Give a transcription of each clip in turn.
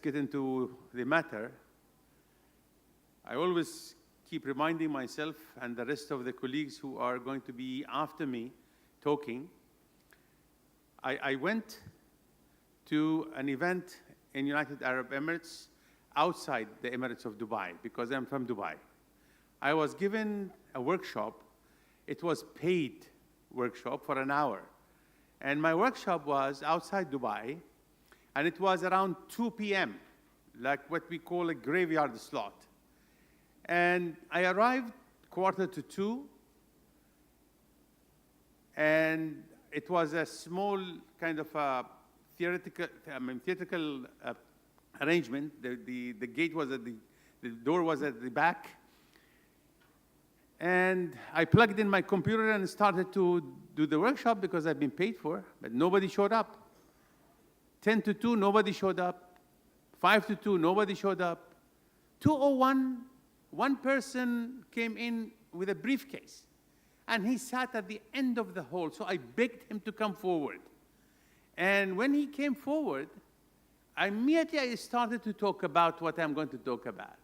get into the matter, I always keep reminding myself and the rest of the colleagues who are going to be after me talking. I went to an event in United Arab Emirates outside the Emirates of Dubai because I'm from Dubai. I was given a workshop. It was paid workshop for an hour. And my workshop was outside Dubai, and it was around 2 p.m., like what we call a graveyard slot. And I arrived 1:45, and it was a small kind of a theatrical arrangement. The gate was at the door was at the back. And I plugged in my computer and started to do the workshop because I've been paid for, but nobody showed up. 10 to 2, nobody showed up. 5 to 2, nobody showed up. 2:01, one person came in with a briefcase, and he sat at the end of the hall, so I begged him to come forward. And when he came forward, immediately I started to talk about what I'm going to talk about.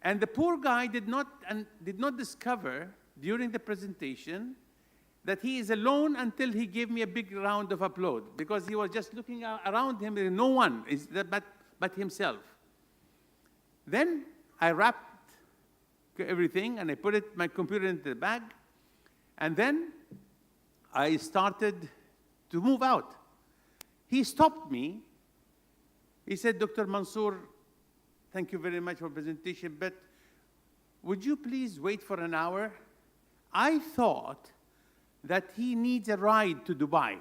And the poor guy did not discover during the presentation that he is alone until he gave me a big round of applause, because he was just looking around him and no one is but himself. Then I wrapped everything and I put my computer into the bag, and then I started to move out. He stopped me. He said, "Dr. Mansour, thank you very much for the presentation, but would you please wait for an hour?" I thought that he needs a ride to Dubai.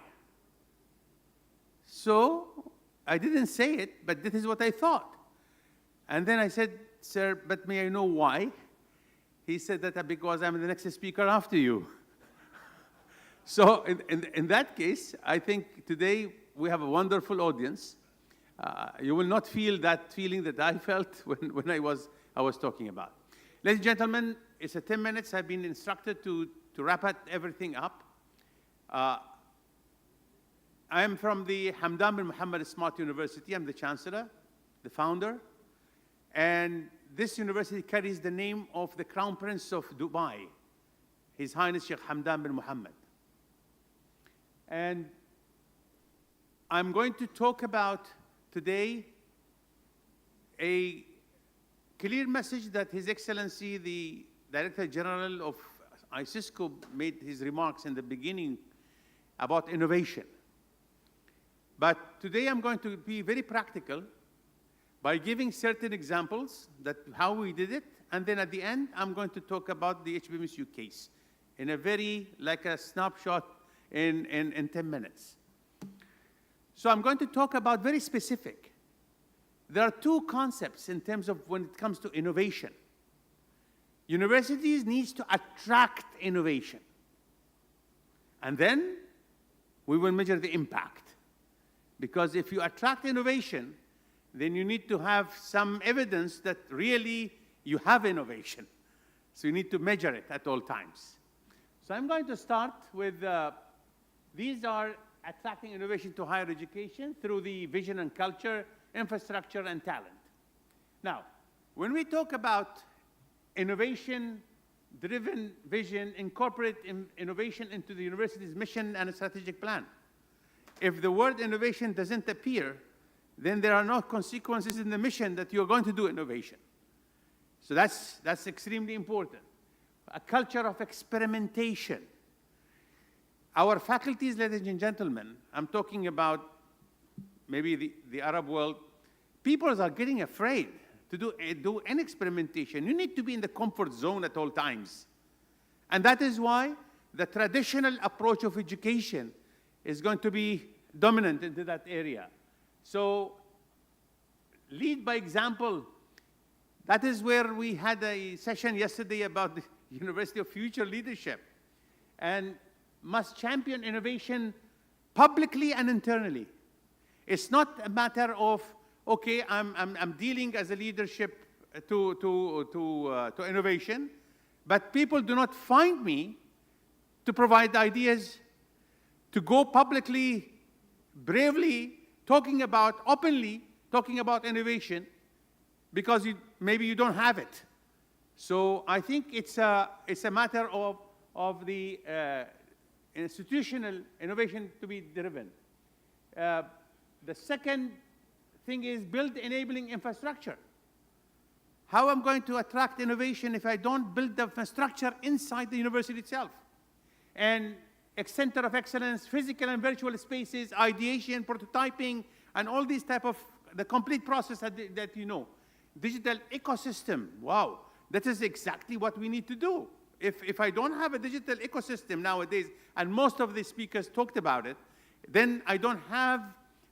So I didn't say it, but this is what I thought. And then I said, "Sir, but may I know why?" He said that because I'm the next speaker after you. So in that case, I think today we have a wonderful audience. You will not feel that feeling that I felt when I was talking about. Ladies and gentlemen, it's 10 minutes. I've been instructed to wrap everything up. I am from the Hamdan bin Muhammad Smart University. I'm the Chancellor, the founder. And this university carries the name of the Crown Prince of Dubai, His Highness Sheikh Hamdan bin Muhammad. And I'm going to talk about today a clear message that His Excellency, the Director General of ICESCO, made his remarks in the beginning about innovation. But today I'm going to be very practical by giving certain examples that how we did it, and then at the end I'm going to talk about the HBMSU case in a very, like a snapshot in 10 minutes. So I'm going to talk about very specific. There are two concepts in terms of when it comes to innovation. Universities need to attract innovation. And then we will measure the impact. Because if you attract innovation, then you need to have some evidence that really you have innovation. So you need to measure it at all times. So I'm going to start with, these are attracting innovation to higher education through the vision and culture, infrastructure, and talent. Now, when we talk about innovation-driven vision, incorporate innovation into the university's mission and strategic plan. If the word innovation doesn't appear, then there are no consequences in the mission that you're going to do innovation. So that's extremely important. A culture of experimentation. Our faculties, ladies and gentlemen, I'm talking about maybe the Arab world, people are getting afraid to do any experimentation. You need to be in the comfort zone at all times. And that is why the traditional approach of education is going to be dominant into that area. So lead by example. That is where we had a session yesterday about the University of Future Leadership, and must champion innovation publicly and internally. It's not a matter of, okay, I'm dealing as a leadership to innovation, but people do not find me to provide ideas, to go publicly, bravely, talking about openly talking about innovation because maybe you don't have it. So I think it's a matter of the institutional innovation to be driven. The second thing is build enabling infrastructure. How I'm going to attract innovation if I don't build the infrastructure inside the university itself? And a center of excellence, physical and virtual spaces, ideation, prototyping, and all these type of, the complete process that you know. Digital ecosystem, wow, that is exactly what we need to do. If I don't have a digital ecosystem nowadays, and most of the speakers talked about it, then I don't have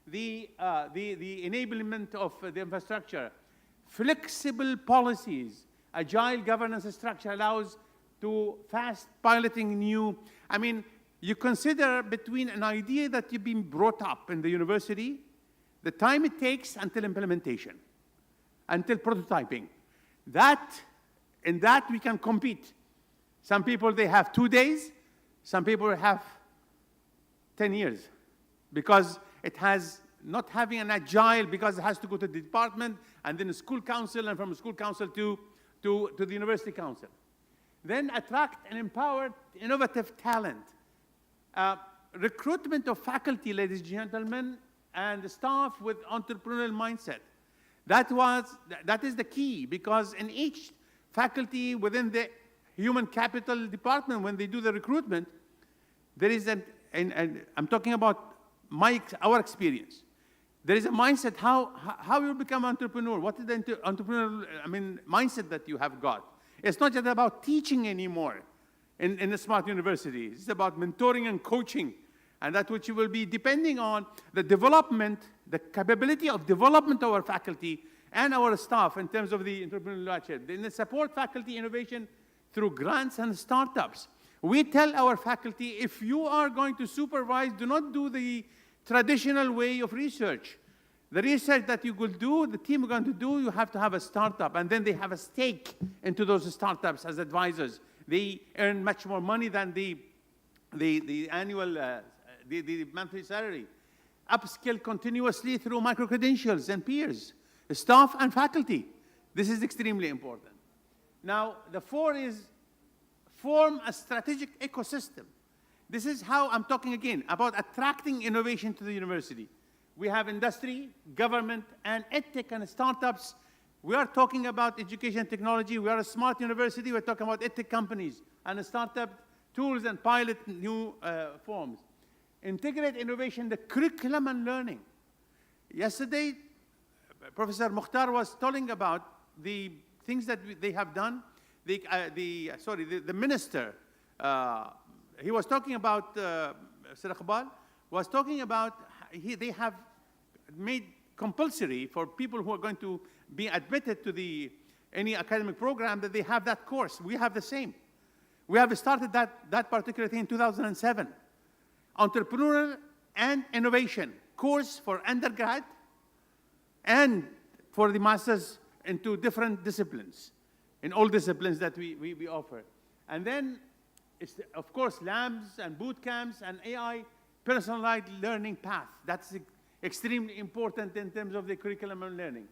the enablement of the infrastructure. Flexible policies, agile governance structure allows to fast piloting new, I mean, you consider between an idea that you've been brought up in the university, the time it takes until implementation, until prototyping. In that we can compete. Some people, they have 2 days. Some people have 10 years because it has not having an agile, because it has to go to the department and then a school council, and from a school council to the university council. Then attract and empower innovative talent. Recruitment of faculty, ladies and gentlemen, and staff with entrepreneurial mindset. That is the key, because in each faculty within the human capital department, when they do the recruitment, there is I'm talking about our experience. There is a mindset, how you become an entrepreneur. What is the entrepreneurial, mindset that you have got? It's not just about teaching anymore in a smart university. It's about mentoring and coaching, and that which you will be depending on the development, the capability of development of our faculty and our staff in terms of the entrepreneurial leadership. Then they support faculty innovation through grants and startups. We tell our faculty, if you are going to supervise, do not do the traditional way of research. The research that you will do, the team are going to do, you have to have a startup, and then they have a stake into those startups as advisors. They earn much more money than the annual, the monthly salary. Upskill continuously through micro-credentials and peers, staff and faculty. This is extremely important. Now, the 4 is form a strategic ecosystem. This is how I'm talking again about attracting innovation to the university. We have industry, government, and edtech and startups. We are talking about education technology. We are a smart university. We're talking about edtech companies and startup tools and pilot new forms. Integrate innovation, the curriculum and learning. Yesterday, Professor Mukhtar was telling about the things that they have done. The minister, he was talking about, Sir Iqbal, was talking about, they have made compulsory for people who are going to be admitted to any academic program that they have that course. We have the same. We have started that particular thing in 2007. Entrepreneurial and innovation course for undergrad and for the masters into different disciplines, in all disciplines that we offer. And then, of course, labs and boot camps and AI personalized learning path. That's extremely important in terms of the curriculum and learning.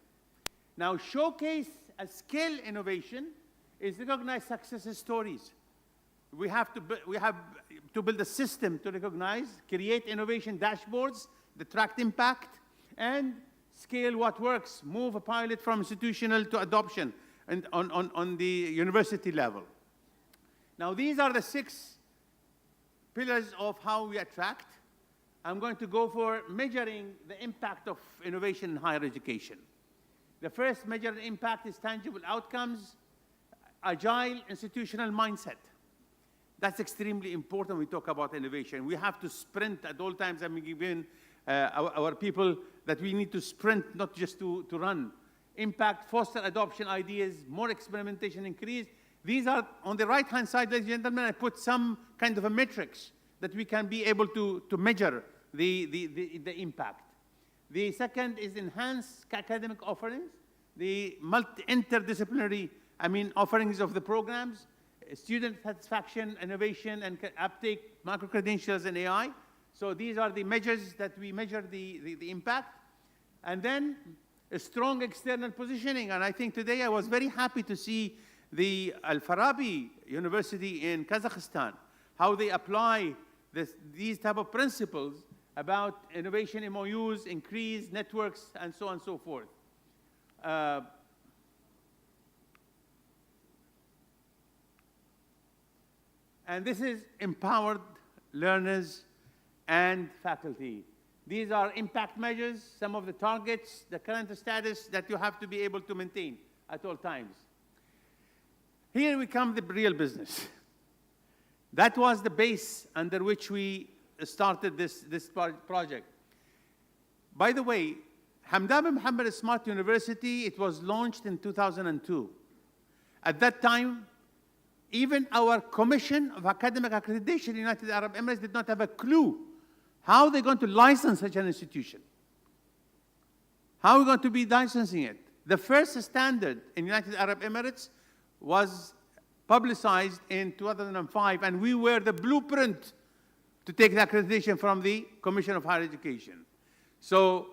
Now, showcase a scale innovation is recognize success stories. We have to build a system to recognize, create innovation dashboards that track impact, and scale what works, move a pilot from institutional to adoption and on the university level. Now, these are the 6 pillars of how we attract. I'm going to go for measuring the impact of innovation in higher education. The first measured impact is tangible outcomes, agile institutional mindset. That's extremely important when we talk about innovation. We have to sprint at all times. I'm giving our people that we need to sprint, not just to run. Impact, foster adoption ideas, more experimentation increase. These are on the right-hand side, ladies and gentlemen. I put some kind of a metrics that we can be able to measure the impact. The second is enhance academic offerings, the interdisciplinary, offerings of the programs, student satisfaction, innovation, and uptake, micro-credentials, and AI. So these are the measures that we measure the impact. And then a strong external positioning. And I think today I was very happy to see the Al-Farabi University in Kazakhstan, how they apply these type of principles about innovation MOUs, increase networks, and so on and so forth. And this is empowered learners and faculty. These are impact measures, some of the targets, the current status that you have to be able to maintain at all times. Here we come to the real business. That was the base under which we started this project. By the way, Hamdan bin Muhammad Smart University, it was launched in 2002. At that time, even our Commission of Academic Accreditation in the United Arab Emirates did not have a clue how they're going to license such an institution. How are we going to be licensing it? The first standard in the United Arab Emirates was publicized in 2005, and we were the blueprint to take the accreditation from the Commission of Higher Education. So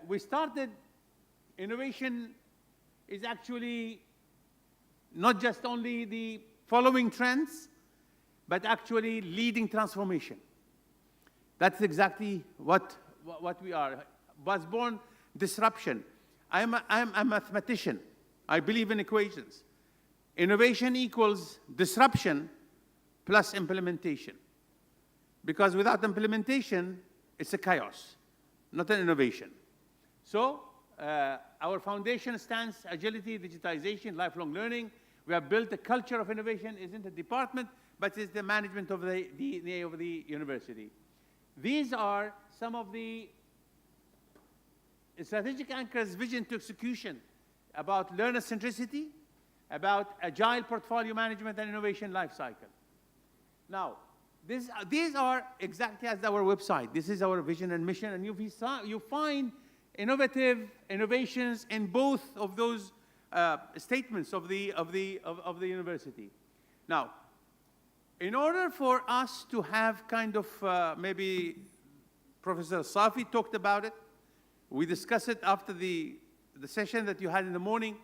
we started, innovation is actually not just only the following trends, but actually leading transformation. That's exactly what we are. Was born disruption. I'm a mathematician. I believe in equations. Innovation equals disruption plus implementation. Because without implementation, it's a chaos, not an innovation. So our foundation stands agility, digitization, lifelong learning. We have built a culture of innovation. Isn't a department, but it's the management of the DNA of the university. These are some of the strategic anchors, vision to execution, about learner centricity, about agile portfolio management and innovation lifecycle. Now, these are exactly as our website. This is our vision and mission, and you find innovations in both of those statements of the university. Now, in order for us to have kind of maybe Professor Safi talked about it. We discussed it after the session that you had in the morning.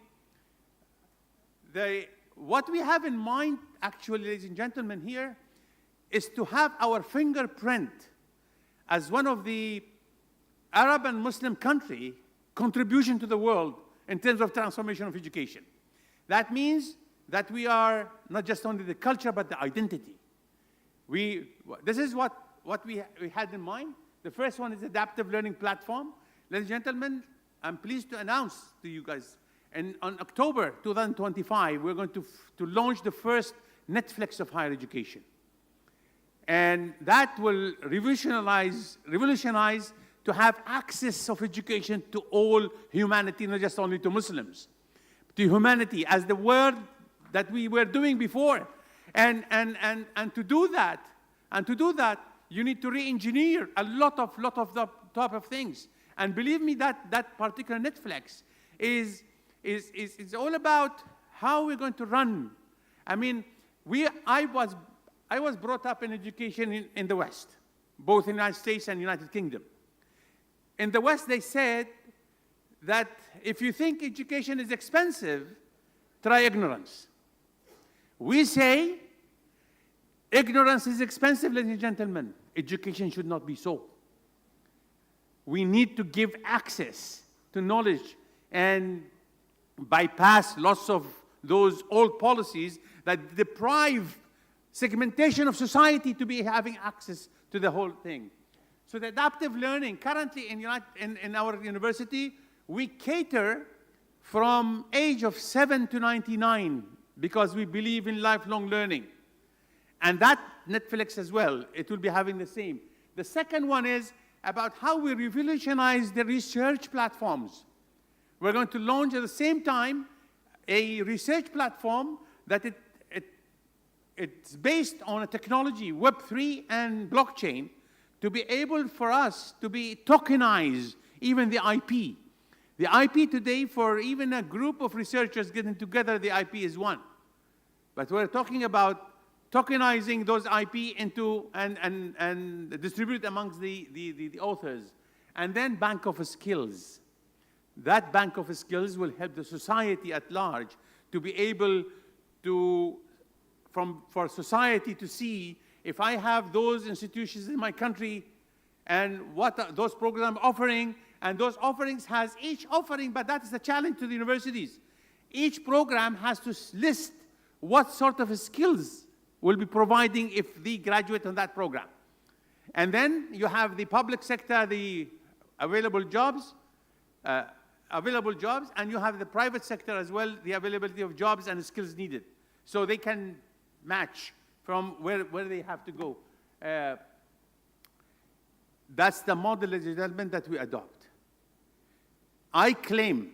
What we have in mind, actually, ladies and gentlemen, here, is to have our fingerprint as one of the Arab and Muslim country contribution to the world in terms of transformation of education. That means that we are not just only the culture, but the identity. This is what we had in mind. The first one is adaptive learning platform. Ladies and gentlemen, I'm pleased to announce to you guys, and on October 2025, we're going to launch the first Netflix of higher education. And that will revolutionize to have access of education to all humanity, not just only to Muslims, to humanity as the word that we were doing before. And to do that, you need to re-engineer a lot of the type of things. And believe me, that particular Netflix is all about how we're going to run. I mean, I was brought up in education in the West, both in the United States and United Kingdom. In the West, they said that if you think education is expensive, try ignorance. We say ignorance is expensive, ladies and gentlemen. Education should not be so. We need to give access to knowledge and bypass lots of those old policies that deprive segmentation of society to be having access to the whole thing. So the adaptive learning, currently in our university, we cater from age of 7 to 99 because we believe in lifelong learning. And that Netflix as well, it will be having the same. The second one is about how we revolutionize the research platforms. We're going to launch at the same time a research platform that it's based on a technology, Web3 and blockchain, to be able for us to be tokenize even the IP. The IP today, for even a group of researchers getting together, the IP is one. But we're talking about tokenizing those IP into and distribute amongst the authors. And then bank of skills That bank of skills will help the society at large to be able to, for society to see if I have those institutions in my country and what those programs are offering, and those offerings has each offering, but that is the challenge to the universities. Each program has to list what sort of skills will be providing if they graduate on that program. And then you have the public sector, the available jobs, and you have the private sector as well, the availability of jobs and skills needed. So they can match from where they have to go. That's the model, ladies and gentlemen, that we adopt. I claim,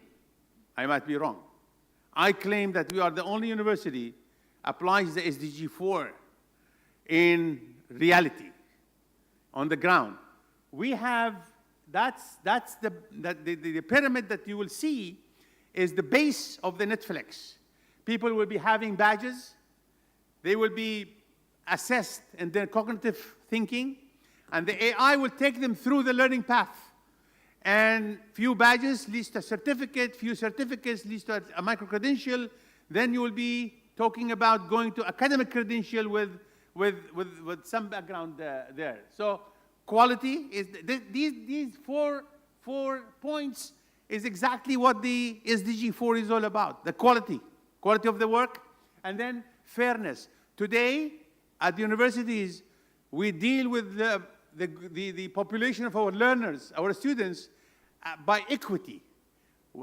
I might be wrong, I claim that we are the only university applies the SDG 4 in reality, on the ground. We have, that's the pyramid that you will see is the base of the Netflix. People will be having badges. They will be assessed in their cognitive thinking, and the AI will take them through the learning path. And few badges leads to a certificate, few certificates leads to a micro-credential. Then you will be talking about going to academic credential with some background there. So quality is, these four points is exactly what the SDG 4 is all about, the quality of the work, and then fairness. Today, at the universities, we deal with the population of our learners, our students, by equity.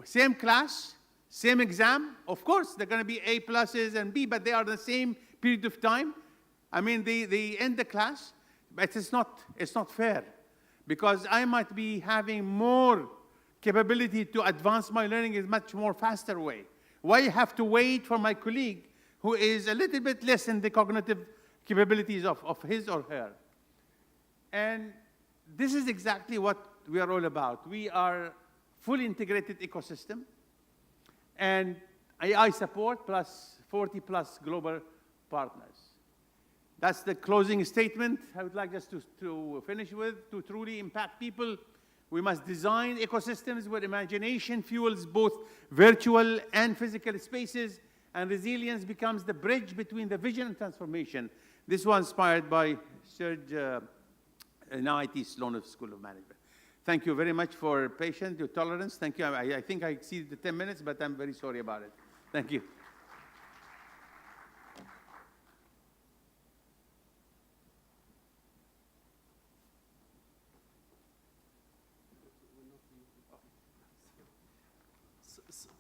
Same class, same exam. Of course, they're going to be A pluses and B, but they are the same period of time. I mean, they end the class, but it's not fair, because I might be having more capability to advance my learning in a much more faster way. Why you have to wait for my colleague who is a little bit less in the cognitive capabilities of his or her? And this is exactly what we are all about. We are fully integrated ecosystem, and AI support plus 40 plus global partners. That's the closing statement I would like us to finish with. To truly impact people, we must design ecosystems where imagination fuels both virtual and physical spaces, and resilience becomes the bridge between the vision and transformation. This was inspired by Serge now IT Sloan School of Management. Thank you very much for your patience, your tolerance. Thank you. I think I exceeded the 10 minutes, but I'm very sorry about it. Thank you.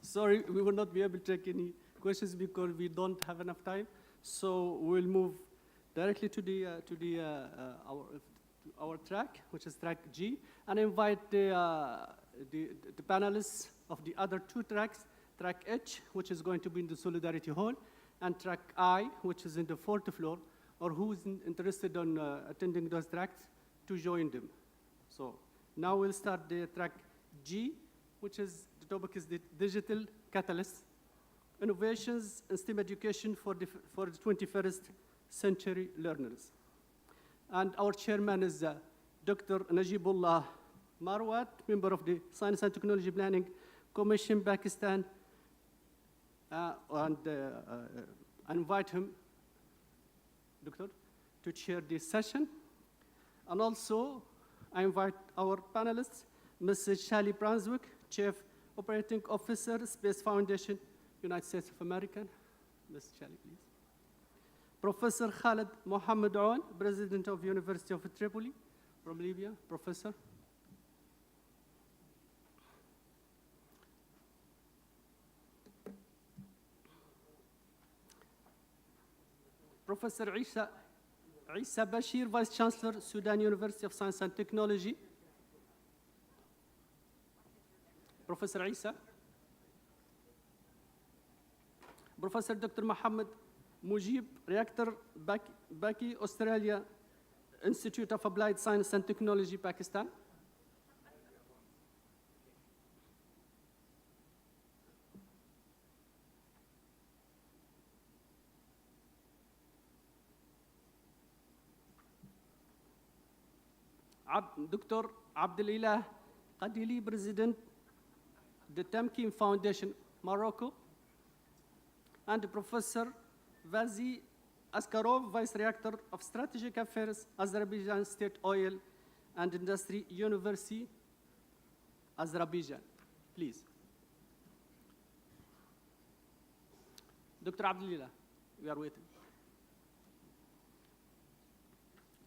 Sorry, we will not be able to take any questions because we don't have enough time. So we'll move directly to our track, which is track G, and invite the panelists of the other two tracks, track H, which is going to be in the Solidarity Hall, and track I, which is in the 4th floor, or who's interested in attending those tracks, to join them. So now we'll start the track G, which is, the topic is the digital catalyst, innovations in STEM education for the 21st century learners. And our chairman is Dr. Najibullah Marwat, member of the Science and Technology Planning Commission, Pakistan. I invite him, Doctor, to chair this session. And also, I invite our panelists, Mrs. Shali Brunswick, Chief Operating Officer, Space Foundation, United States of America. Ms. Shali, please. Professor Khalid Mohammed Aoun, President of University of Tripoli from Libya. Professor. Professor Isa Bashir, Vice Chancellor, Sudan University of Science and Technology. Professor Isa. Professor Dr. Mohammed Mujib, Rector, Baki, Australia Institute of Applied Science and Technology, Pakistan. Dr. Abdelilah Qadili, President, the Temkin Foundation, Morocco, and Professor Vazi Askarov, Vice Rector of Strategic Affairs, Azerbaijan State Oil and Industry University, Azerbaijan. Please. Dr. Abdulillah, we are waiting.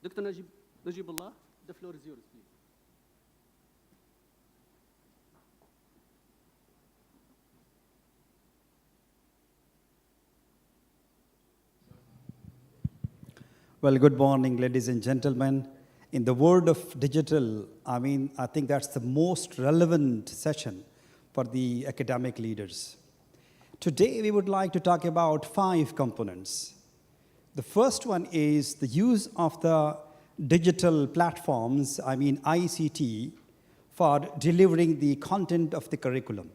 Dr. Najibullah, the floor is yours, please. Well, good morning, ladies and gentlemen. In the world of digital, I think that's the most relevant session for the academic leaders. Today, we would like to talk about 5 components. The first one is the use of the digital platforms, ICT, for delivering the content of the curriculum.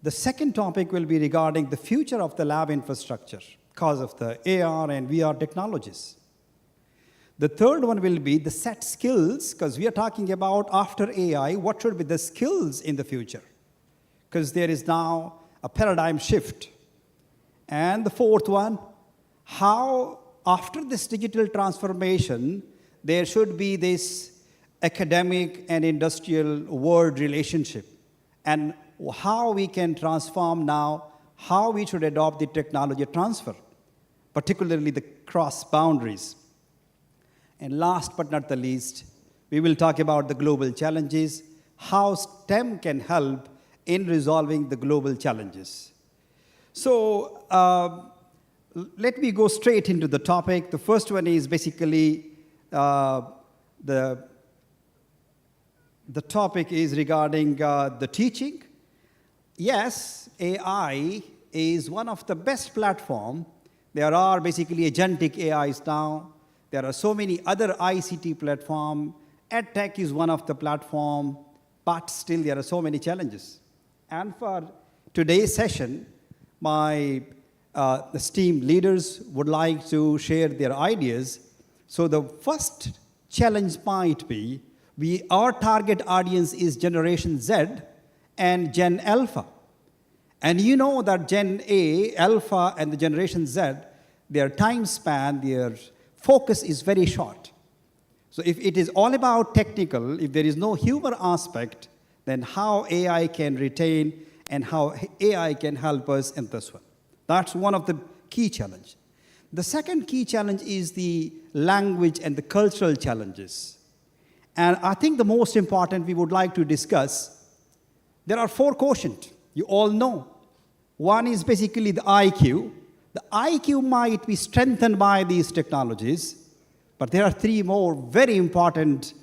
The second topic will be regarding the future of the lab infrastructure because of the AR and VR technologies. The third one will be the set skills, because we are talking about after AI, what should be the skills in the future? Because there is now a paradigm shift. And the fourth one, how after this digital transformation, there should be this academic and industrial world relationship, and how we can transform now, how we should adopt the technology transfer, particularly the cross boundaries. And last but not the least, we will talk about the global challenges, how STEM can help in resolving the global challenges. So let me go straight into the topic. The first one is basically the topic is regarding the teaching. Yes, AI is one of the best platforms. There are basically agentic AIs now. There are so many other ICT platforms. EdTech is one of the platforms, but still there are so many challenges. And for today's session, my esteemed leaders would like to share their ideas. So the first challenge might be, our target audience is Generation Z and Gen Alpha. And you know that Gen A, Alpha, and the Generation Z, their time span, their focus is very short. So if it is all about technical, if there is no humor aspect, then how AI can retain and how AI can help us in this one. That's one of the key challenges. The second key challenge is the language and the cultural challenges. And I think the most important we would like to discuss, there are 4 quotients, you all know. One is basically the IQ. The IQ might be strengthened by these technologies, but there are 3 more very important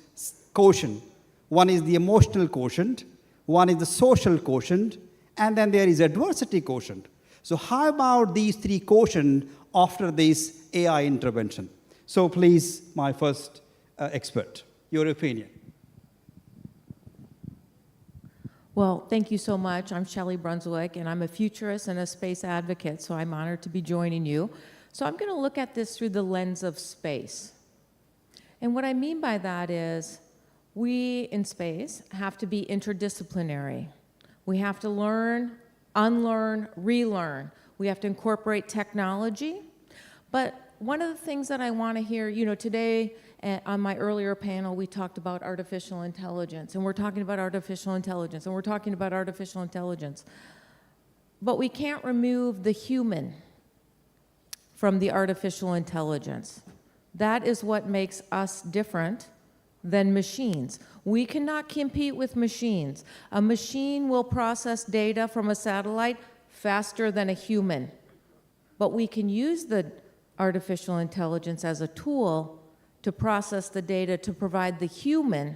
quotient. One is the emotional quotient, one is the social quotient, and then there is adversity quotient. So how about these 3 quotient after this AI intervention? So please, my first expert, your opinion. Well, thank you so much. I'm Shelley Brunswick, and I'm a futurist and a space advocate, so I'm honored to be joining you. So I'm going to look at this through the lens of space. And what I mean by that is we in space have to be interdisciplinary. We have to learn, unlearn, relearn. We have to incorporate technology. But one of the things that I want to hear, today on my earlier panel, we talked about artificial intelligence, and we're talking about artificial intelligence, and we're talking about artificial intelligence. But we can't remove the human from the artificial intelligence. That is what makes us different than machines. We cannot compete with machines. A machine will process data from a satellite faster than a human. But we can use the artificial intelligence as a tool to process the data to provide the human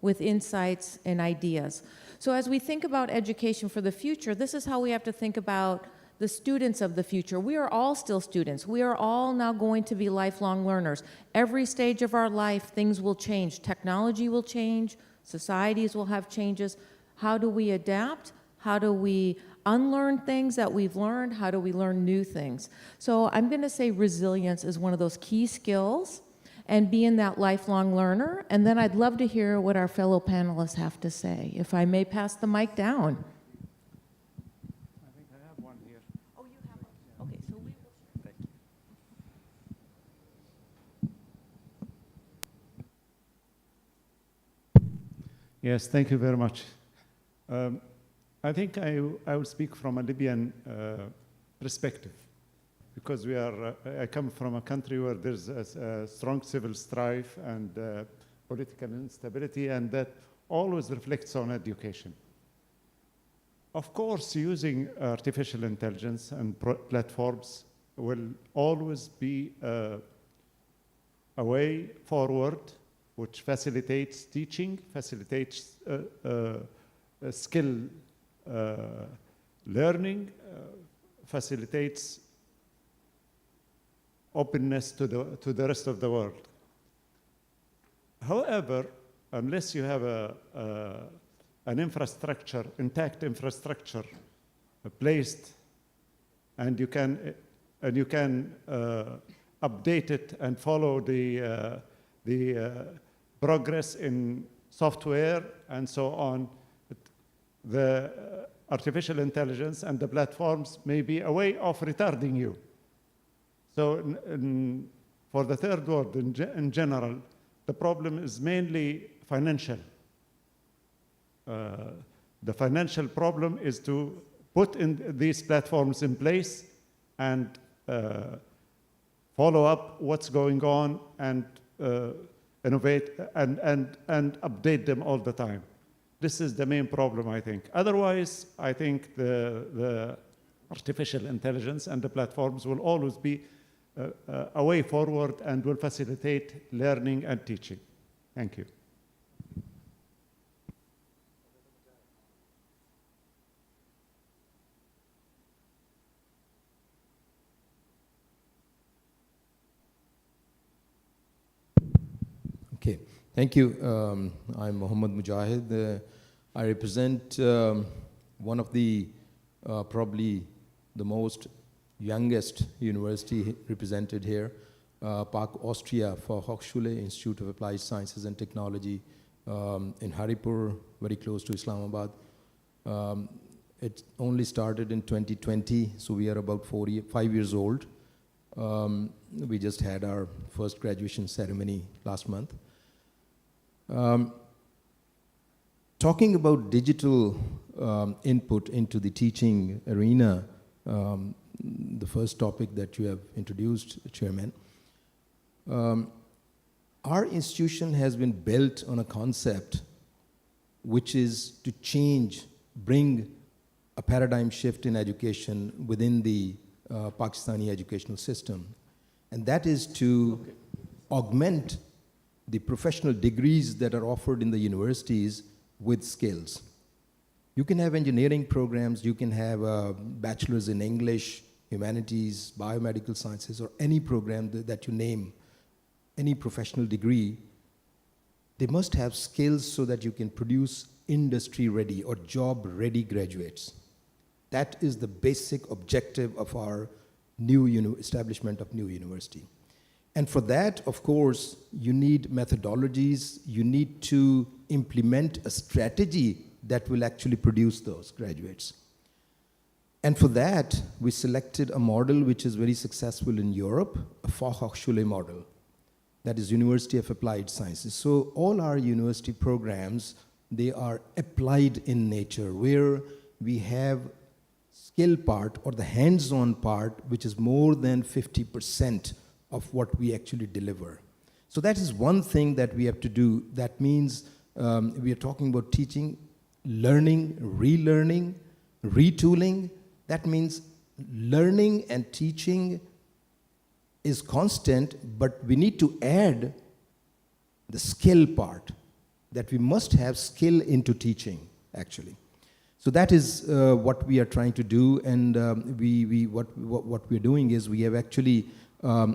with insights and ideas. So as we think about education for the future, this is how we have to think about the students of the future. We are all still students. We are all now going to be lifelong learners. Every stage of our life, things will change. Technology will change. Societies will have changes. How do we adapt? How do we unlearn things that we've learned? How do we learn new things? So I'm going to say resilience is one of those key skills. and being that lifelong learner. And then I'd love to hear what our fellow panelists have to say. If I may pass the mic down. I think I have one here. Oh, you have one? Okay, so we will. Thank you. Yes, thank you very much. I think I will speak from a Libyan perspective, because I come from a country where there's a strong civil strife and political instability, and that always reflects on education. Of course, using artificial intelligence and platforms will always be a way forward which facilitates teaching, facilitates skill learning, facilitates openness to the rest of the world. However, unless you have an infrastructure, intact infrastructure placed, and you can update it and follow the progress in software and so on, the artificial intelligence and the platforms may be a way of retarding you. So for the third world in general, the problem is mainly financial. The financial problem is to put these platforms in place and follow up what's going on and innovate and update them all the time. This is the main problem, I think. Otherwise, I think the artificial intelligence and the platforms will always be a way forward and will facilitate learning and teaching. Thank you. Okay, thank you. I'm Mohammad Mujahid. I represent one of the probably the most youngest university represented here, Park Austria for Hochschule, Institute of Applied Sciences and Technology in Haripur, very close to Islamabad. It only started in 2020, so we are about 5 years old. We just had our first graduation ceremony last month. Talking about digital input into the teaching arena, the first topic that you have introduced, Chairman, our institution has been built on a concept which is to bring a paradigm shift in education within the Pakistani educational system. And that is to augment the professional degrees that are offered in the universities with skills. You can have engineering programs, you can have a bachelor's in English, humanities, biomedical sciences, or any program that you name, any professional degree. They must have skills so that you can produce industry-ready or job-ready graduates. That is the basic objective of our new establishment of new university. And for that, of course, you need methodologies, you need to implement a strategy that will actually produce those graduates. And for that, we selected a model which is very successful in Europe, a Fachhochschule model, that is University of Applied Sciences. So all our university programs, they are applied in nature, where we have skill part or the hands-on part, which is more than 50% of what we actually deliver. So that is one thing that we have to do. That means we are talking about teaching, learning, relearning, retooling. That means learning and teaching is constant, but we need to add the skill part, that we must have skill into teaching, actually. So that is what we are trying to do, and what we're doing is we have actually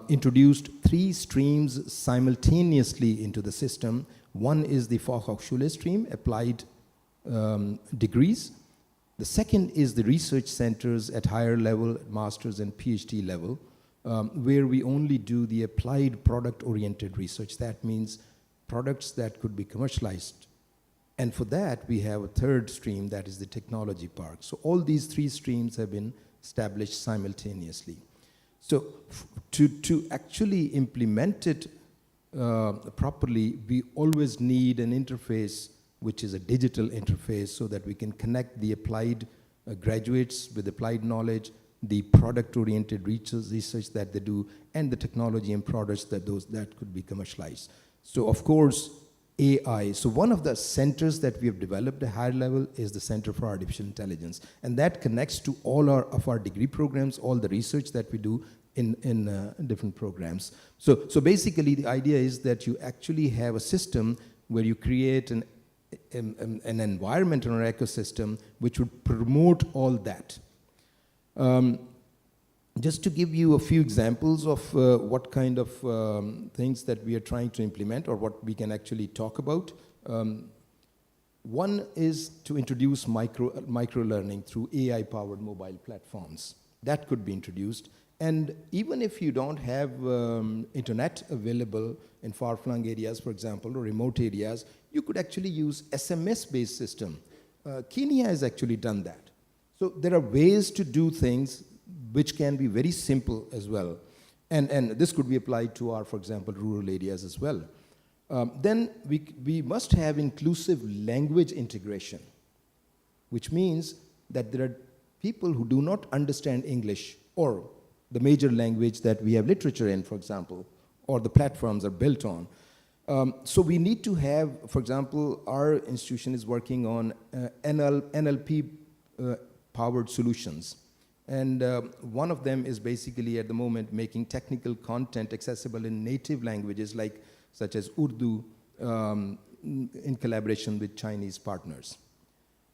introduced 3 streams simultaneously into the system. One is the Fachhochschule stream, applied degrees. The second is the research centers at higher level, master's and PhD level. where we only do the applied product-oriented research. That means products that could be commercialized. And for that, we have a third stream, that is the technology park. So all these three streams have been established simultaneously. So to actually implement it properly, we always need an interface which is a digital interface so that we can connect the applied graduates with applied knowledge, the product-oriented research that they do, and the technology and products that could be commercialized. So of course, AI. So one of the centers that we have developed at a higher level is the Center for Artificial Intelligence. And that connects to all of our degree programs, all the research that we do in different programs. So basically the idea is that you actually have a system where you create an environment or an ecosystem which would promote all that. Just to give you a few examples of what kind of things that we are trying to implement or what we can actually talk about. One is to introduce micro-learning through AI-powered mobile platforms. That could be introduced. And even if you don't have internet available in far-flung areas, for example, or remote areas, you could actually use SMS-based system. Kenya has actually done that. So there are ways to do things which can be very simple as well. And this could be applied to our, for example, rural areas as well. Then we must have inclusive language integration, which means that there are people who do not understand English or the major language that we have literature in, for example, or the platforms are built on. So we need to have, for example, our institution is working on NLP powered solutions. And one of them is basically at the moment making technical content accessible in native languages such as Urdu in collaboration with Chinese partners.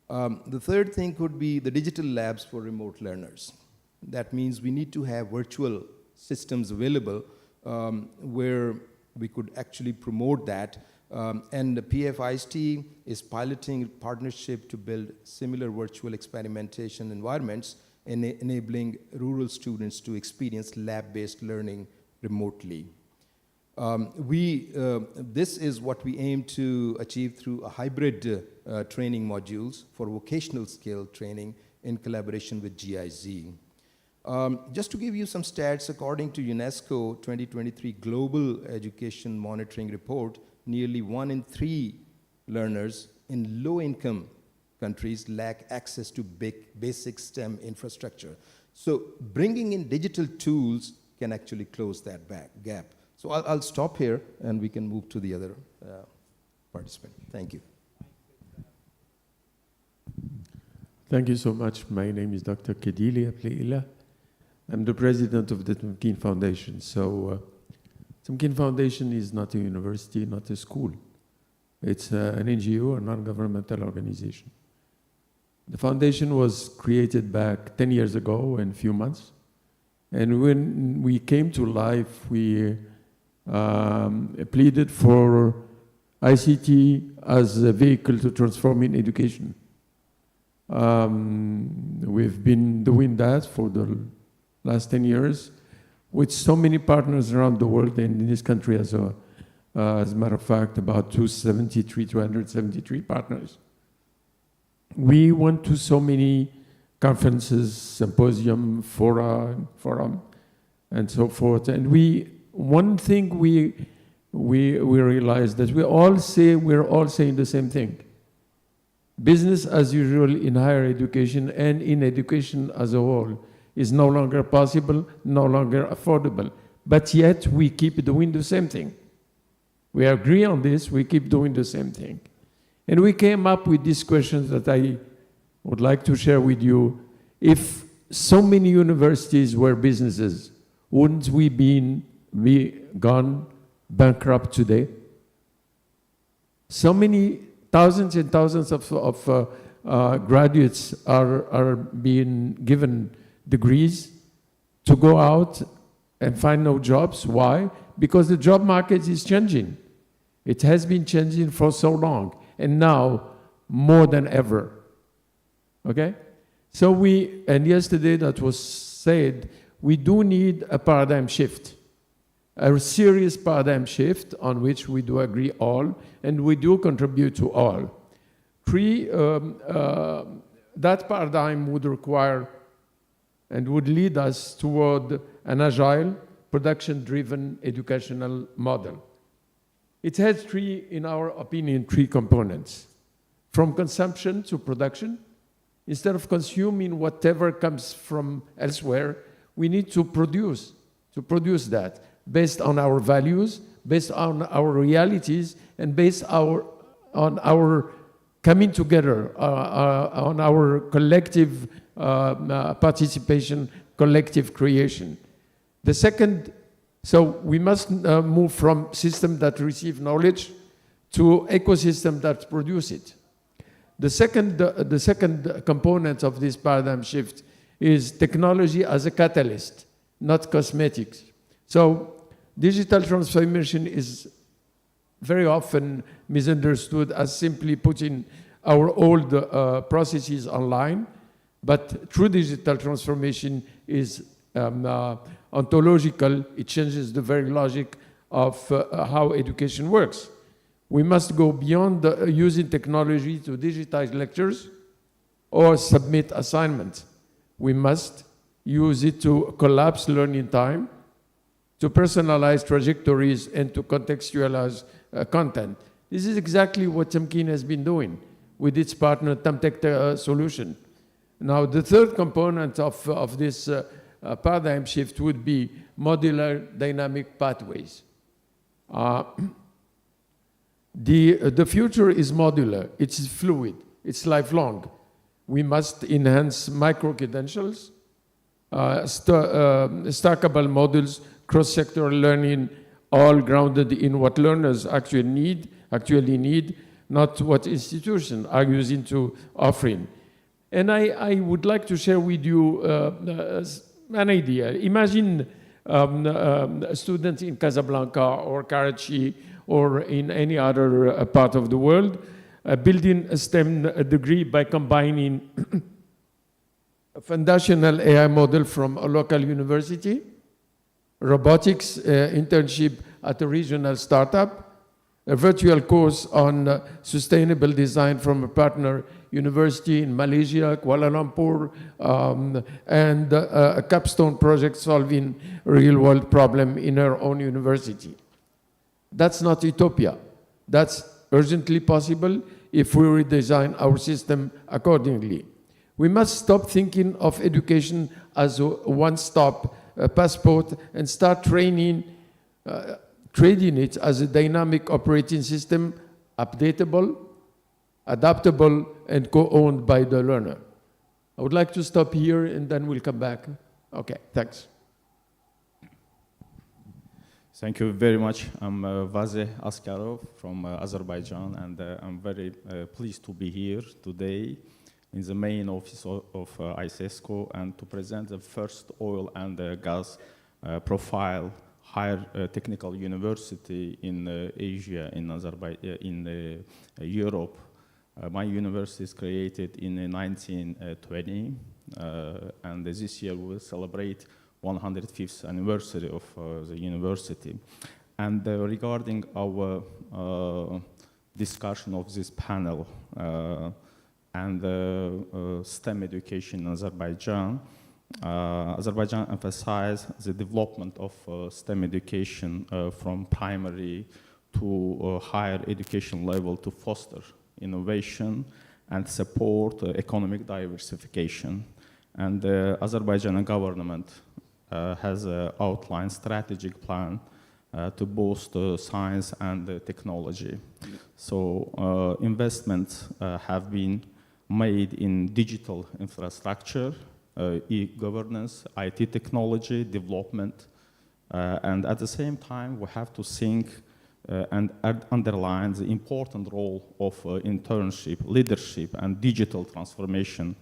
The third thing could be the digital labs for remote learners. That means we need to have virtual systems available where we could actually promote that. And the PFIST is piloting a partnership to build similar virtual experimentation environments, enabling rural students to experience lab-based learning remotely. This is what we aim to achieve through a hybrid training modules for vocational skill training in collaboration with GIZ. Just to give you some stats, according to UNESCO 2023 Global Education Monitoring Report, nearly 1 in 3 learners in low-income countries lack access to basic STEM infrastructure. So bringing in digital tools can actually close that gap. So I'll stop here and we can move to the other participant. Thank you. Thank you so much. My name is Dr. Kedili Apleila. I'm the president of the Tumkin Foundation. So Tumkin Foundation is not a university, not a school. It's an NGO, a non-governmental organization. The foundation was created back 10 years ago in a few months. And when we came to life, we pleaded for ICT as a vehicle to transform in education. We've been doing that for the last 10 years with so many partners around the world and in this country as a matter of fact, about 273 partners. We went to so many conferences, symposium, forum, and so forth. And one thing we realized that we're all saying the same thing. Business as usual in higher education and in education as a whole is no longer possible, no longer affordable. But yet we keep doing the same thing. We agree on this, we keep doing the same thing. And we came up with these questions that I would like to share with you. If so many universities were businesses, wouldn't we be gone bankrupt today? So many thousands and thousands of graduates are being given degrees to go out and find no jobs. Why? Because the job market is changing. It has been changing for so long, and now more than ever. Okay? So and yesterday that was said, we do need a paradigm shift, a serious paradigm shift on which we do agree all, and we do contribute to all. That paradigm would require and would lead us toward an agile, production-driven educational model. It has in our opinion, three components. From consumption to production, instead of consuming whatever comes from elsewhere, we need to produce that based on our values, based on our realities, and based on our coming together, on our collective participation, collective creation. The second, so we must move from systems that receive knowledge to ecosystem that produce it. The second component of this paradigm shift is technology as a catalyst, not cosmetics. So digital transformation is very often misunderstood as simply putting our old processes online, but true digital transformation is ontological. It changes the very logic of how education works. We must go beyond using technology to digitize lectures or submit assignments. We must use it to collapse learning time, to personalize trajectories, and to contextualize content. This is exactly what Tamkeen has been doing with its partner Tamtech Solution. Now, the third component of this paradigm shift would be modular dynamic pathways. The future is modular, it's fluid, it's lifelong. We must enhance micro-credentials, stackable modules, cross-sectoral learning, all grounded in what learners actually need, not what institutions are using to offering. And I would like to share with you an idea. Imagine a student in Casablanca or Karachi or in any other part of the world building a STEM degree by combining a foundational AI model from a local university, robotics internship at a regional startup, a virtual course on sustainable design from a partner university in Malaysia, Kuala Lumpur, and a capstone project solving a real-world problem in her own university. That's not utopia. That's urgently possible if we redesign our system accordingly. We must stop thinking of education as a one-stop passport and start trading it as a dynamic operating system, updatable, adaptable, and co-owned by the learner. I would like to stop here and then we'll come back. Okay, thanks. Thank you very much. I'm Vaze Askarov from Azerbaijan, and I'm very pleased to be here today in the main office of ICESCO and to present the first oil and gas profile higher technical university in Asia, in Azerbaijan, in Europe. My university is created in 1920, and this year we will celebrate 105th anniversary of the university. And regarding our discussion of this panel and STEM education in Azerbaijan, Azerbaijan emphasized the development of STEM education from primary to higher education level to foster innovation and support economic diversification. And the Azerbaijani government has outlined strategic plan to boost science and technology. So investments have been made in digital infrastructure, e-governance, IT technology development, and at the same time we have to think and underline the important role of internship, leadership, and digital transformation,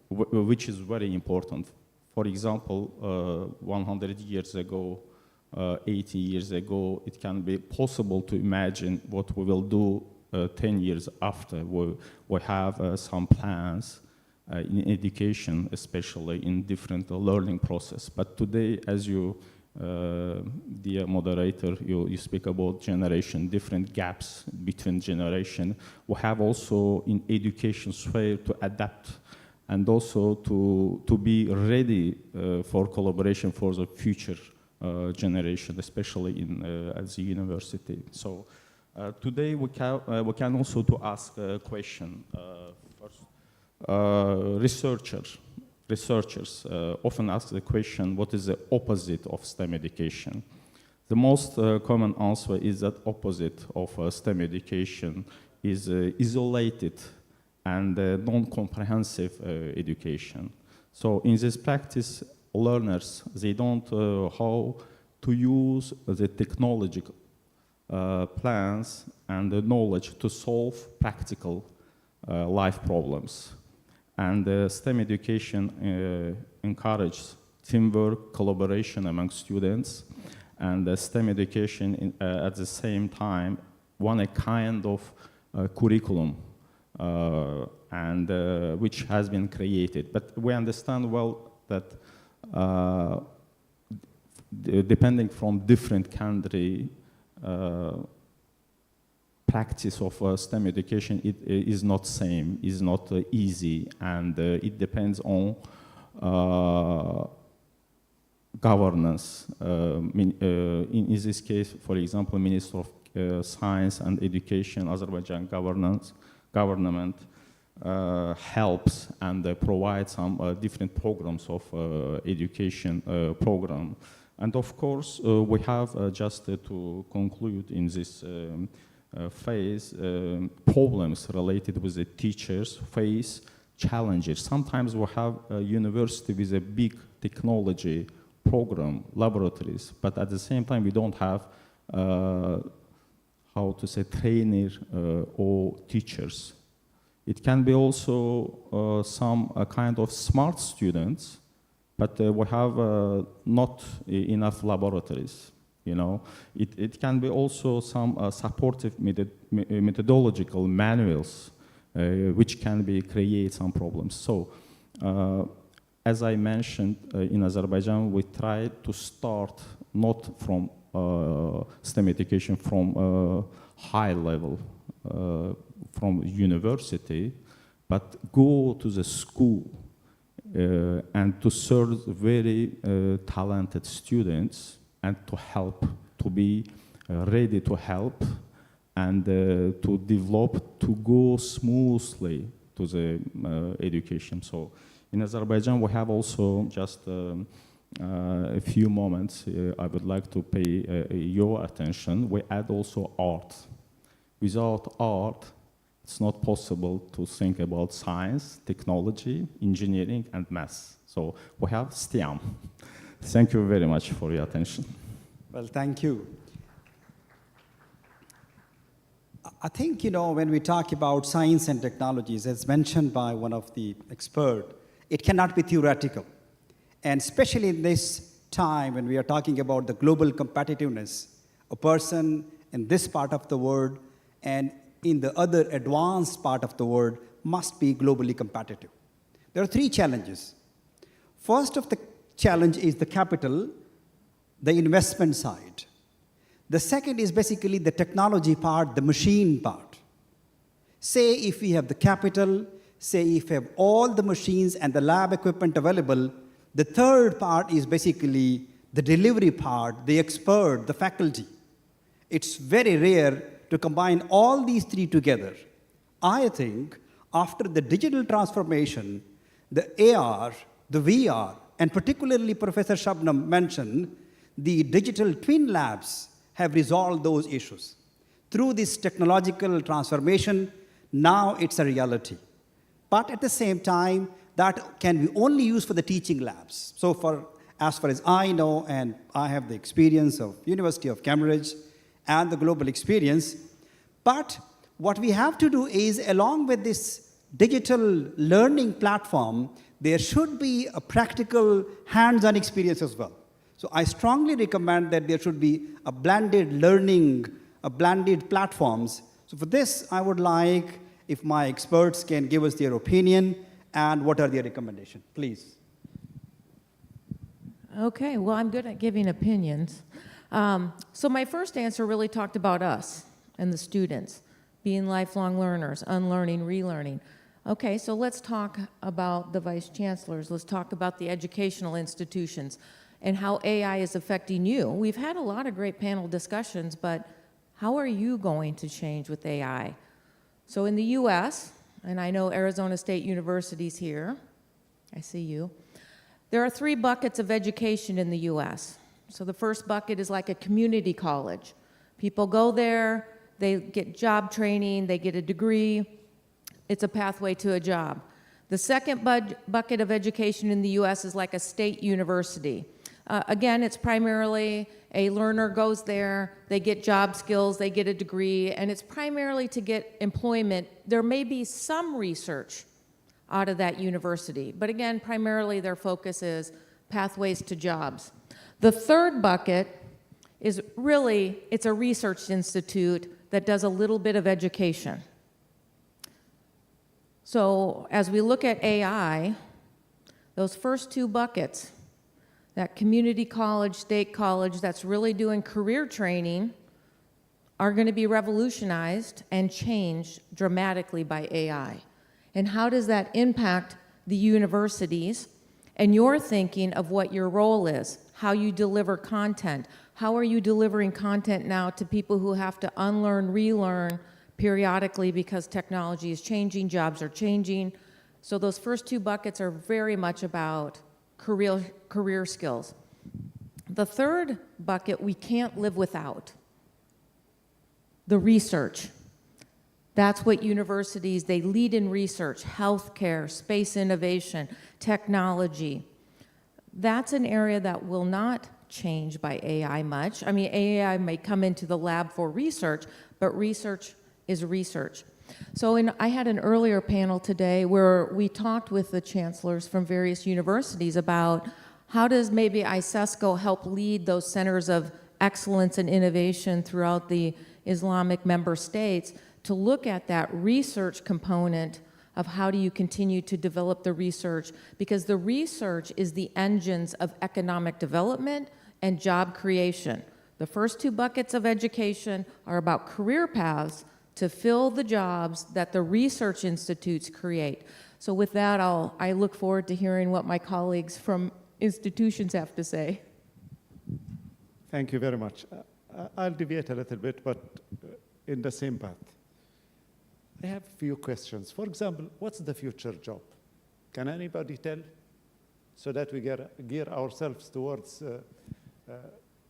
which is very important. For example, 100 years ago, 80 years ago, it can be possible to imagine what we will do 10 years after. We have some plans in education, especially in different learning process. But today, as you, dear moderator, you speak about generation, different gaps between generation. We have also in education sphere to adapt and also to be ready for collaboration for the future generation, especially in as a university. So today we can also to ask a question. Researchers often ask the question, what is the opposite of STEM education? The most common answer is that opposite of STEM education is isolated and non-comprehensive education. So in this practice, learners, they don't how to use the technological plans and the knowledge to solve practical life problems. And STEM education encourages teamwork, collaboration among students, and STEM education at the same time want a kind of curriculum and which has been created. But we understand well that depending from different country, practice of STEM education is not same, is not easy, and it depends on governance. In this case, for example, Minister of Science and Education, Azerbaijan government helps and provides some different programs of education program. And of course, we have just to conclude in this phase, problems related with the teachers face challenges. Sometimes we have a university with a big technology program, laboratories, but at the same time we don't have, how to say, trainers or teachers. It can be also some kind of smart students, but we have not enough laboratories. You know, it can be also some supportive methodological manuals which can create some problems. So, as I mentioned, in Azerbaijan, we try to start not from STEM education from high level, from university, but go to the school and to serve very talented students and to help, to be ready to help and to develop, to go smoothly to the education. So in Azerbaijan, we have also just a few moments I would like to pay your attention. We add also art. Without art, it's not possible to think about science, technology, engineering, and math. So we have STEM. Thank you very much for your attention. Well, thank you. I think, when we talk about science and technologies, as mentioned by one of the experts, it cannot be theoretical. And especially in this time when we are talking about the global competitiveness, a person in this part of the world and in the other advanced part of the world must be globally competitive. There are three challenges. First of the challenge is the capital, the investment side. The second is basically the technology part, the machine part. Say if we have the capital, say if we have all the machines and the lab equipment available, the third part is basically the delivery part, the expert, the faculty. It's very rare to combine all these three together. I think after the digital transformation, the AR, the VR, and particularly Professor Shabnam mentioned, the digital twin labs have resolved those issues. Through this technological transformation, now it's a reality. But at the same time, that can be only used for the teaching labs. So as far as I know, and I have the experience of University of Cambridge and the global experience, but what we have to do is, along with this digital learning platform, there should be a practical hands-on experience as well. So I strongly recommend that there should be a blended learning, a blended platforms. So for this, I would like if my experts can give us their opinion and what are the recommendations? Please. Okay, well, I'm good at giving opinions. So my first answer really talked about us and the students being lifelong learners, unlearning, relearning. Okay, so let's talk about the vice chancellors. Let's talk about the educational institutions and how AI is affecting you. We've had a lot of great panel discussions, but how are you going to change with AI? So in the US, and I know Arizona State University's here, I see you. There are 3 buckets of education in the US. So the first bucket is like a community college. People go there, they get job training, they get a degree. It's a pathway to a job. The second bucket of education in the US is like a state university. Again, it's primarily a learner goes there, they get job skills, they get a degree, and it's primarily to get employment. There may be some research out of that university, but again, primarily their focus is pathways to jobs. The third bucket is really, it's a research institute that does a little bit of education. So as we look at AI, those first 2 buckets, that community college, state college that's really doing career training, are going to be revolutionized and changed dramatically by AI. And how does that impact the universities and your thinking of what your role is, how you deliver content? How are you delivering content now to people who have to unlearn, relearn periodically because technology is changing, jobs are changing? So those first 2 buckets are very much about career skills. The third bucket we can't live without, the research. That's what universities, they lead in research, healthcare, space innovation, technology. That's an area that will not change by AI much. I mean, AI may come into the lab for research, but research is research. So I had an earlier panel today where we talked with the chancellors from various universities about how does maybe ICESCO help lead those centers of excellence and innovation throughout the Islamic member states to look at that research component of how do you continue to develop the research, because the research is the engines of economic development and job creation. The first 2 buckets of education are about career paths to fill the jobs that the research institutes create. So with that, I look forward to hearing what my colleagues from institutions have to say. Thank you very much. I'll deviate a little bit, but in the same path. I have a few questions. For example, what's the future job? Can anybody tell? So that we gear ourselves towards,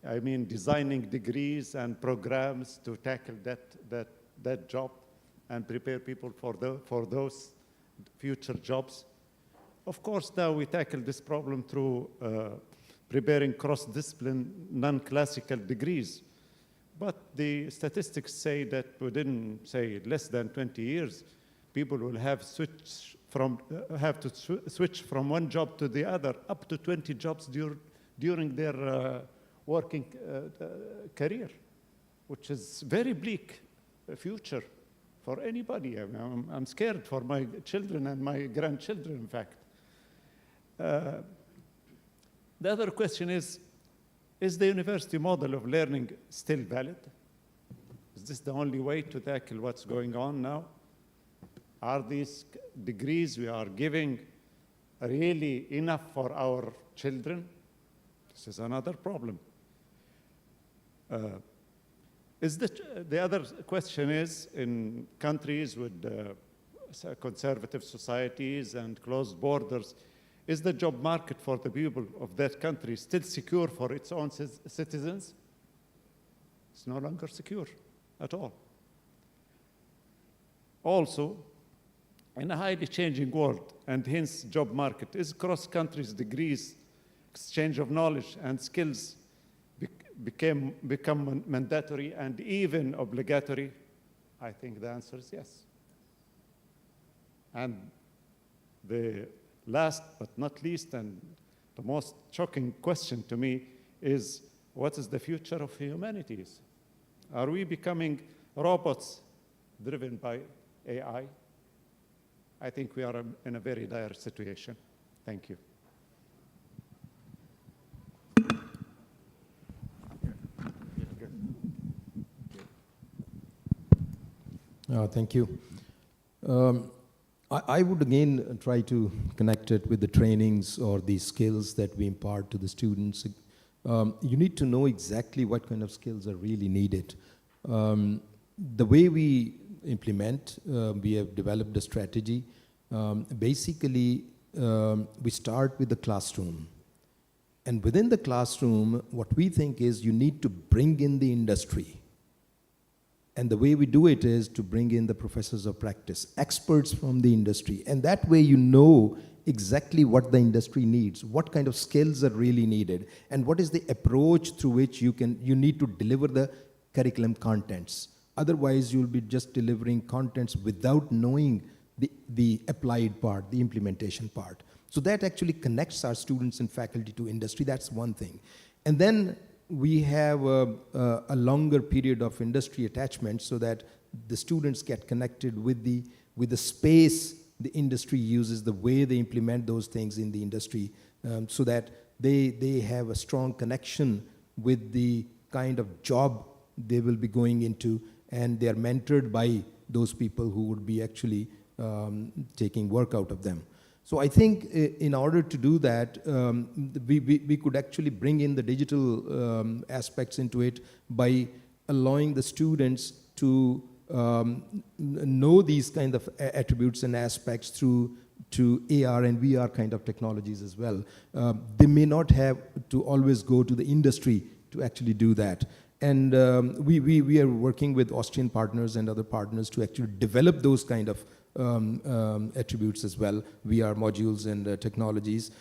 designing degrees and programs to tackle that job and prepare people for those future jobs. Of course, now we tackle this problem through preparing cross-discipline, non-classical degrees. But the statistics say that within, say, less than 20 years, people will have to switch from one job to the other, up to 20 jobs during their working career, which is very bleak future for anybody. I'm scared for my children and my grandchildren, in fact. The other question is the university model of learning still valid? Is this the only way to tackle what's going on now? Are these degrees we are giving really enough for our children? This is another problem. The other question is, in countries with conservative societies and closed borders, is the job market for the people of that country still secure for its own citizens? It's no longer secure at all. Also, in a highly changing world, and hence job market, is cross-countries degrees, exchange of knowledge and skills become mandatory and even obligatory? I think the answer is yes. And the last but not least, and the most shocking question to me is, what is the future of humanities? Are we becoming robots driven by AI? I think we are in a very dire situation. Thank you. Thank you. I would again try to connect it with the trainings or the skills that we impart to the students. You need to know exactly what kind of skills are really needed. The way we implement, we have developed a strategy. Basically, we start with the classroom. And within the classroom, what we think is you need to bring in the industry. And the way we do it is to bring in the professors of practice, experts from the industry. And that way you know exactly what the industry needs, what kind of skills are really needed, and what is the approach through which you need to deliver the curriculum contents. Otherwise, you'll be just delivering contents without knowing the applied part, the implementation part. So that actually connects our students and faculty to industry. That's one thing. And then we have a longer period of industry attachment so that the students get connected with the space the industry uses, the way they implement those things in the industry, so that they have a strong connection with the kind of job they will be going into, and they are mentored by those people who would be actually taking work out of them. So I think in order to do that, we could actually bring in the digital aspects into it by allowing the students to know these kind of attributes and aspects through AR and VR kind of technologies as well. They may not have to always go to the industry to actually do that. And we are working with Austrian partners and other partners to actually develop those kind of attributes as well, VR modules and technologies.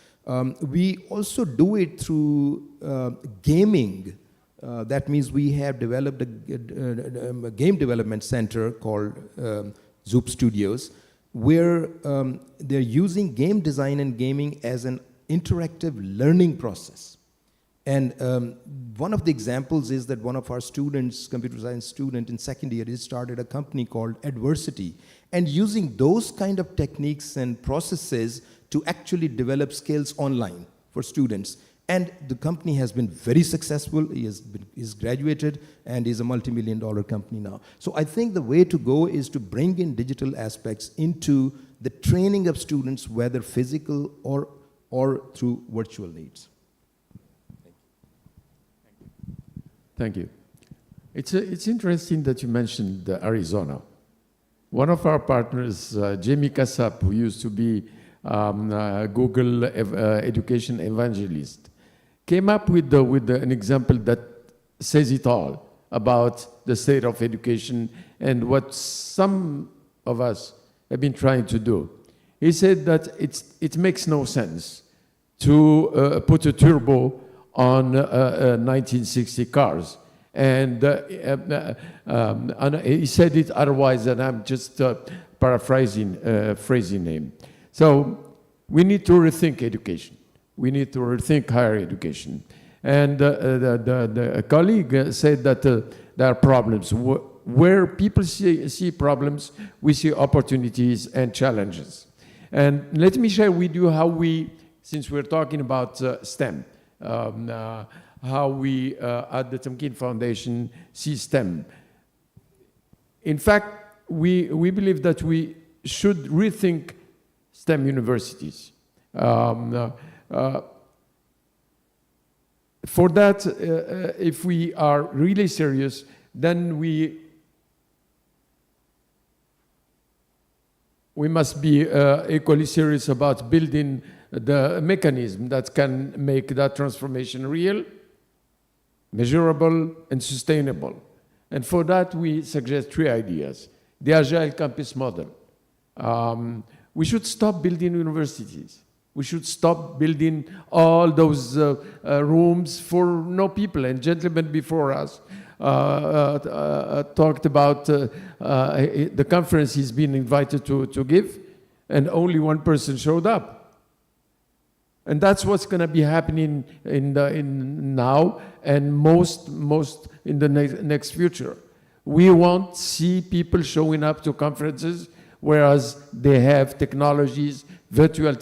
We also do it through gaming. That means we have developed a game development center called Zoop Studios, where they're using game design and gaming as an interactive learning process. And one of the examples is that one of our students, computer science student in second year, he started a company called Adversity, and using those kind of techniques and processes to actually develop skills online for students. And the company has been very successful. He's graduated and is a multi-million-dollar company now. So I think the way to go is to bring in digital aspects into the training of students, whether physical or through virtual needs. Thank you. It's interesting that you mentioned Arizona. One of our partners, Jamie Kassab, who used to be Google education evangelist, came up with an example that says it all about the state of education and what some of us have been trying to do. He said that it makes no sense to put a turbo on 1960 cars. And he said it otherwise, and I'm just paraphrasing phrasing him. So we need to rethink education. We need to rethink higher education. And the colleague said that there are problems. Where people see problems, we see opportunities and challenges. And let me share with you how we, since we're talking about STEM, how we at the Tamkeen Foundation see STEM. In fact, we believe that we should rethink STEM universities. For that, if we are really serious, then we must be equally serious about building the mechanism that can make that transformation real, measurable, and sustainable. And for that, we suggest 3 ideas. The Agile Campus Model. We should stop building universities. We should stop building all those rooms for no people. And gentlemen before us talked about the conference he's been invited to give, and only one person showed up. And that's what's going to be happening in now and most in the next future. We won't see people showing up to conferences. whereas they have technologies, virtual,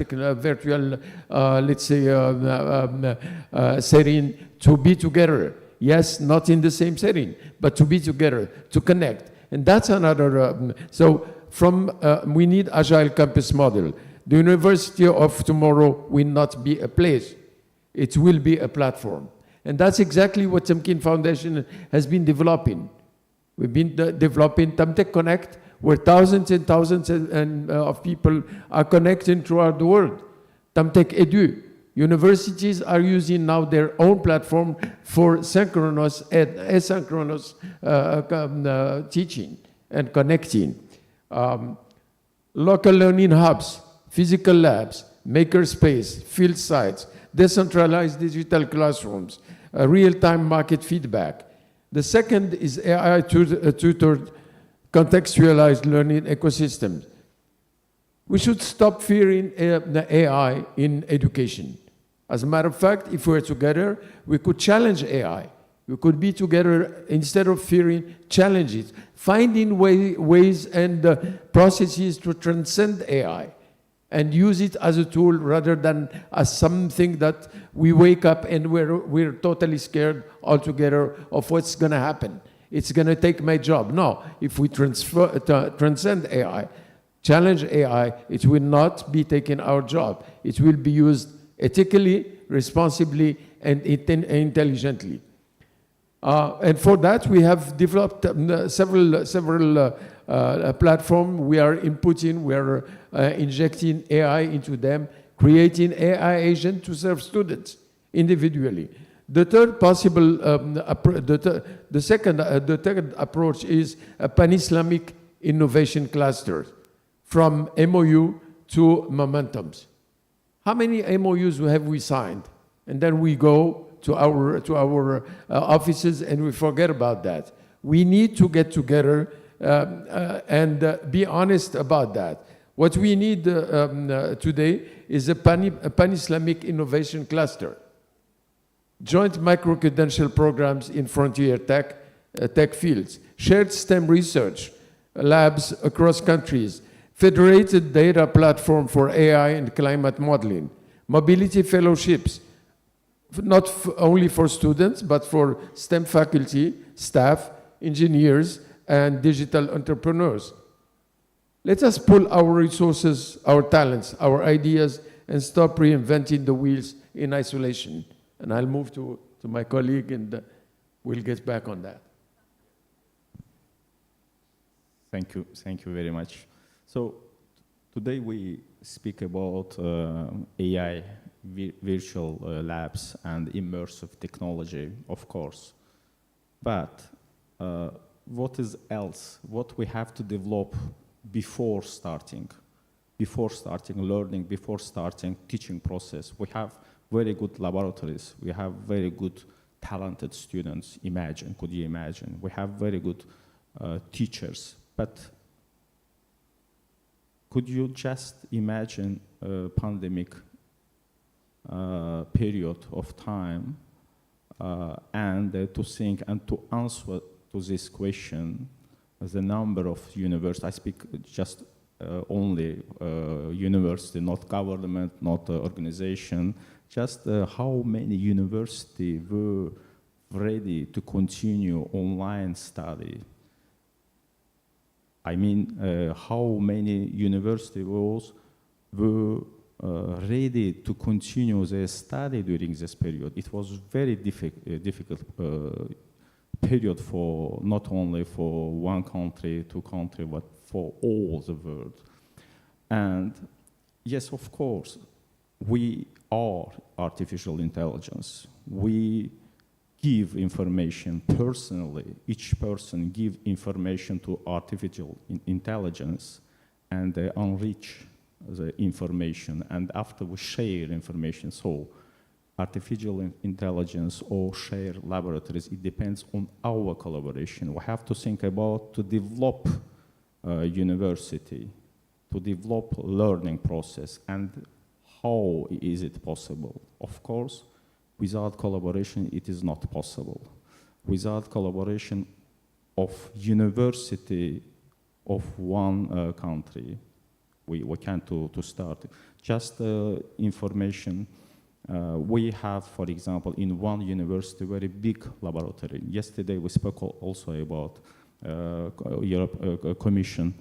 let's say, setting to be together. Yes, not in the same setting, but to be together, to connect. And that's another, we need agile campus model. The university of tomorrow will not be a place. It will be a platform. And that's exactly what Temkin Foundation has been developing. We've been developing Temtech Connect, where thousands and thousands of people are connecting throughout the world. Temtech Edu. Universities are using now their own platform for synchronous and asynchronous teaching and connecting. Local learning hubs, physical labs, makerspace, field sites, decentralized digital classrooms, real-time market feedback. The second is AI-tutored contextualized learning ecosystems. We should stop fearing the AI in education. As a matter of fact, if we're together, we could challenge AI. We could be together instead of fearing challenges, finding ways and processes to transcend AI and use it as a tool rather than as something that we wake up and we're totally scared altogether of what's going to happen. It's going to take my job. No, if we transcend AI, challenge AI, it will not be taking our job. It will be used ethically, responsibly, and intelligently. And for that, we have developed several platforms. We are inputting, we are injecting AI into them, creating AI agents to serve students individually. The third possible, the second approach is a pan-Islamic innovation cluster, from MOU to momentums. How many MOUs have we signed? And then we go to our offices and we forget about that. We need to get together and be honest about that. What we need today is a pan-Islamic innovation cluster. Joint micro-credential programs in frontier tech fields, shared STEM research labs across countries, federated data platform for AI and climate modeling, mobility fellowships, not only for students, but for STEM faculty, staff, engineers, and digital entrepreneurs. Let us pull our resources, our talents, our ideas, and stop reinventing the wheels in isolation. And I'll move to my colleague, and we'll get back on that. Thank you very much. So today we speak about AI, virtual labs, and immersive technology, of course. But what is else? What we have to develop before starting learning, before starting teaching process? We have very good laboratories. We have very good talented students. Could you imagine? We have very good teachers. But could you just imagine a pandemic period of time and to think and to answer to this question, the number of universities, I speak just only university, not government, not organization, just how many universities were ready to continue online study? I mean, how many universities were ready to continue their study during this period? It was very difficult period for not only for one country, two countries, but for all the world. And yes, of course, we are artificial intelligence. We give information personally. Each person gives information to artificial intelligence, and they enrich the information, and after we share information. So artificial intelligence or share laboratories, it depends on our collaboration. We have to think about to develop university, to develop learning process, and how is it possible? Of course, without collaboration, it is not possible. Without collaboration of university of one country. We can to start. Just information. We have, for example, in one university, very big laboratory. Yesterday we spoke also about Europe Commission.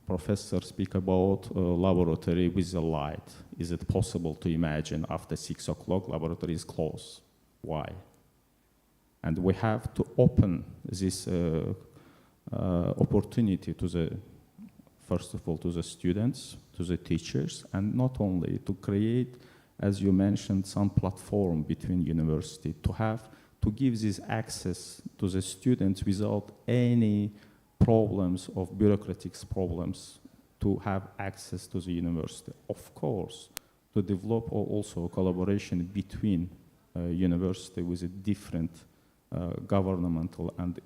Professor speak about laboratory with the light. Is it possible to imagine after 6 o'clock laboratory is closed? Why? And we have to open this opportunity to the, first of all, to the students, to the teachers, and not only to create, as you mentioned, some platform between university to give this access to the students without any problems of bureaucratic problems to have access to the university. Of course, to develop also collaboration between university with a different governmental and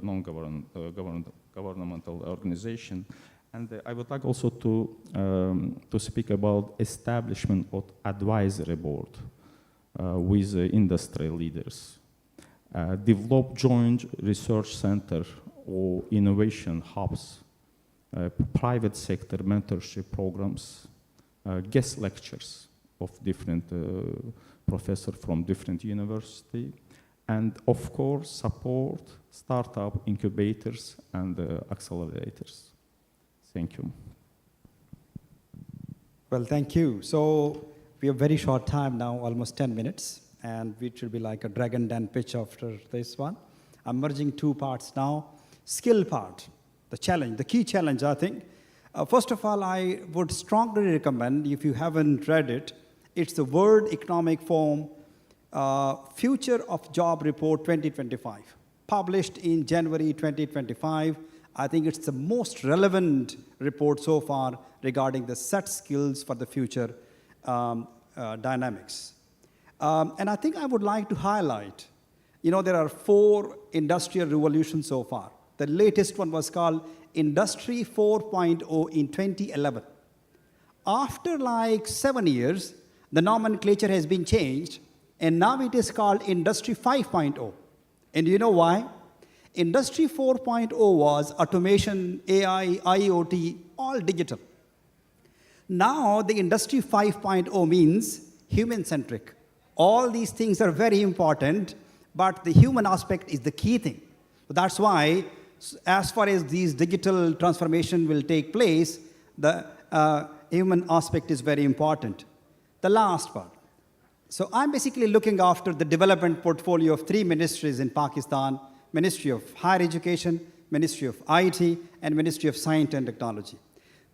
non-governmental organization. And I would like also to speak about establishment of advisory board with industry leaders. Develop joint research center or innovation hubs, private sector mentorship programs, guest lectures of different professors from different universities, and of course support startup incubators and accelerators. Thank you. Well, thank you. So we have very short time now, almost 10 minutes, and it should be like a dragon den pitch after this one. I'm merging two parts now. Skill part, the challenge, the key challenge, I think. First of all, I would strongly recommend, if you haven't read it, it's the World Economic Forum Future of Job Report 2025, published in January 2025. I think it's the most relevant report so far regarding the set skills for the future dynamics. And I think I would like to highlight, there are 4 industrial revolutions so far. The latest one was called Industry 4.0 in 2011. After like 7 years, the nomenclature has been changed, and now it is called Industry 5.0. And you know why? Industry 4.0 was automation, AI, IoT, all digital. Now the Industry 5.0 means human-centric. All these things are very important, but the human aspect is the key thing. So that's why, as far as these digital transformation will take place, the human aspect is very important. The last part. So I'm basically looking after the development portfolio of 3 ministries in Pakistan: Ministry of Higher Education, Ministry of IT, and Ministry of Science and Technology.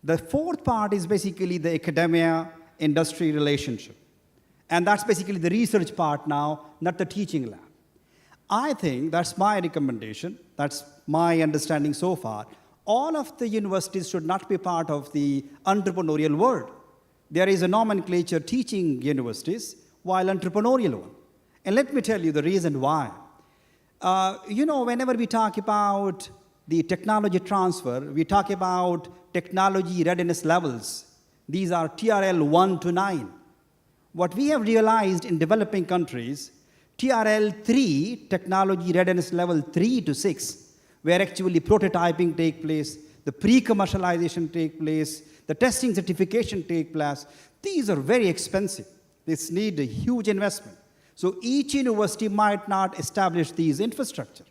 The 4th part is basically the academia-industry relationship. And that's basically the research part now, not the teaching lab. I think that's my recommendation. That's my understanding so far. All of the universities should not be part of the entrepreneurial world. There is a nomenclature teaching universities, while entrepreneurial one. And let me tell you the reason why. Whenever we talk about the technology transfer, we talk about technology readiness levels. These are TRL 1 to 9. What we have realized in developing countries, TRL 3, technology readiness level 3 to 6, where actually prototyping take place, the pre-commercialization take place, the testing certification take place. These are very expensive. This need a huge investment. So each university might not establish these infrastructure.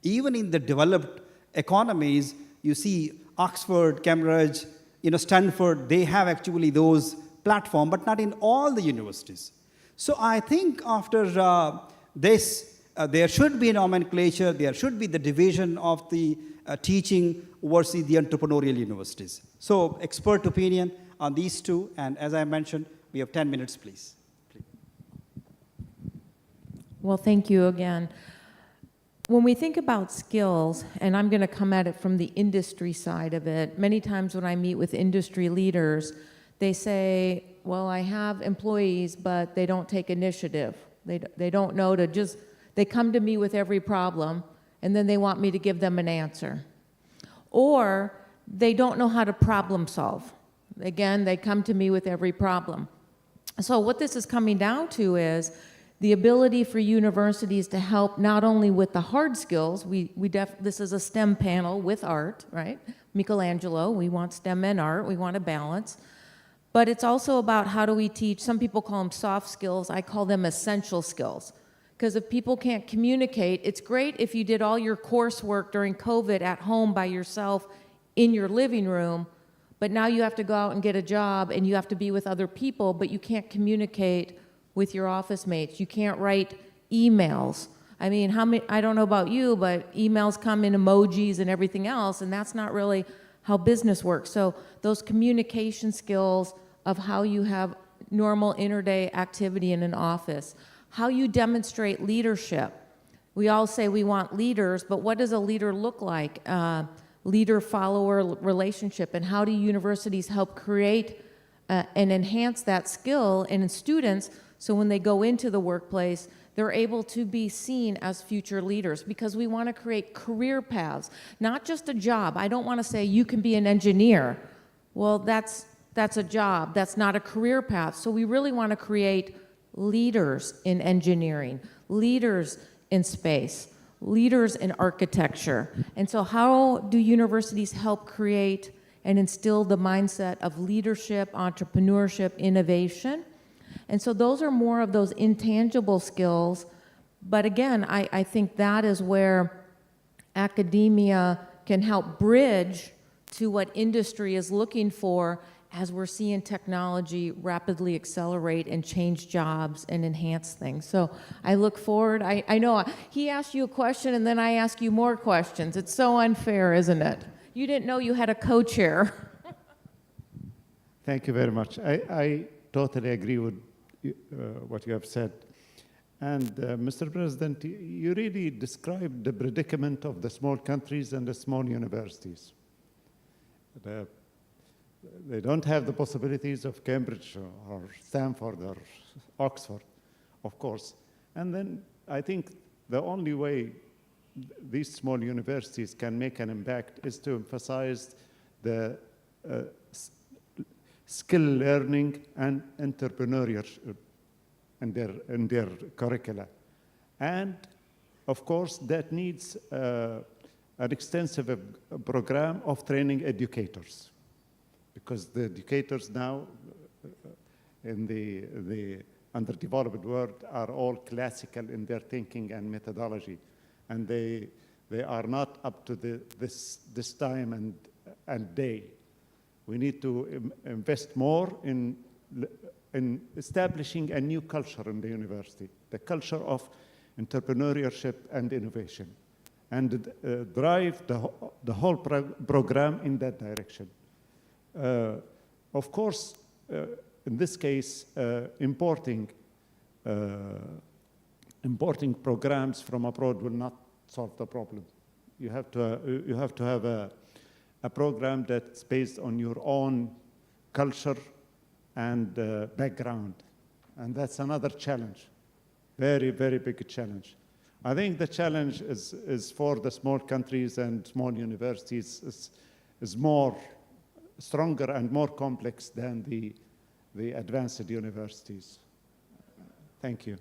Even in the developed economies, you see Oxford, Cambridge, Stanford, they have actually those platforms, but not in all the universities. So I think after this, there should be a nomenclature, there should be the division of the teaching versus the entrepreneurial universities. So expert opinion on these two, and as I mentioned, we have 10 minutes, please. Well, thank you again. When we think about skills, and I'm going to come at it from the industry side of it, many times when I meet with industry leaders, they say, well, I have employees, but they don't take initiative. They don't know to just, they come to me with every problem, and then they want me to give them an answer. Or they don't know how to problem solve. Again, they come to me with every problem. So what this is coming down to is the ability for universities to help not only with the hard skills, this is a STEM panel with art, right? Michelangelo, we want STEM and art, we want a balance. But it's also about how do we teach, some people call them soft skills, I call them essential skills. Because if people can't communicate, it's great if you did all your coursework during COVID at home by yourself in your living room, but now you have to go out and get a job and you have to be with other people, but you can't communicate with your office mates. You can't write emails. I mean, I don't know about you, but emails come in emojis and everything else, and that's not really how business works. So those communication skills of how you have normal interday activity in an office, how you demonstrate leadership. We all say we want leaders, but what does a leader look like? Leader-follower relationship, and how do universities help create and enhance that skill in students so when they go into the workplace, they're able to be seen as future leaders, because we want to create career paths, not just a job. I don't want to say you can be an engineer. Well, that's a job. That's not a career path. So we really want to create leaders in engineering, leaders in space, leaders in architecture. And so how do universities help create and instill the mindset of leadership, entrepreneurship, innovation? And so those are more of those intangible skills. But again, I think that is where academia can help bridge to what industry is looking for as we're seeing technology rapidly accelerate and change jobs and enhance things. So I look forward. I know he asked you a question and then I ask you more questions. It's so unfair, isn't it? You didn't know you had a co-chair. Thank you very much. I totally agree with what you have said. And Mr. President, you really described the predicament of the small countries and the small universities. They don't have the possibilities of Cambridge or Stanford or Oxford, of course. And then I think the only way these small universities can make an impact is to emphasize the skill learning and entrepreneurship in their curricula. And of course, that needs an extensive program of training educators, because the educators now in the underdeveloped world are all classical in their thinking and methodology, and they are not up to this time and day. We need to invest more in establishing a new culture in the university, the culture of entrepreneurship and innovation, and drive the whole program in that direction. Of course, in this case, importing programs from abroad will not solve the problem. You have to have a program that's based on your own culture and background, and that's another challenge, very, very big challenge. I think the challenge is for the small countries and small universities is more stronger and more complex than the advanced universities. Thank you.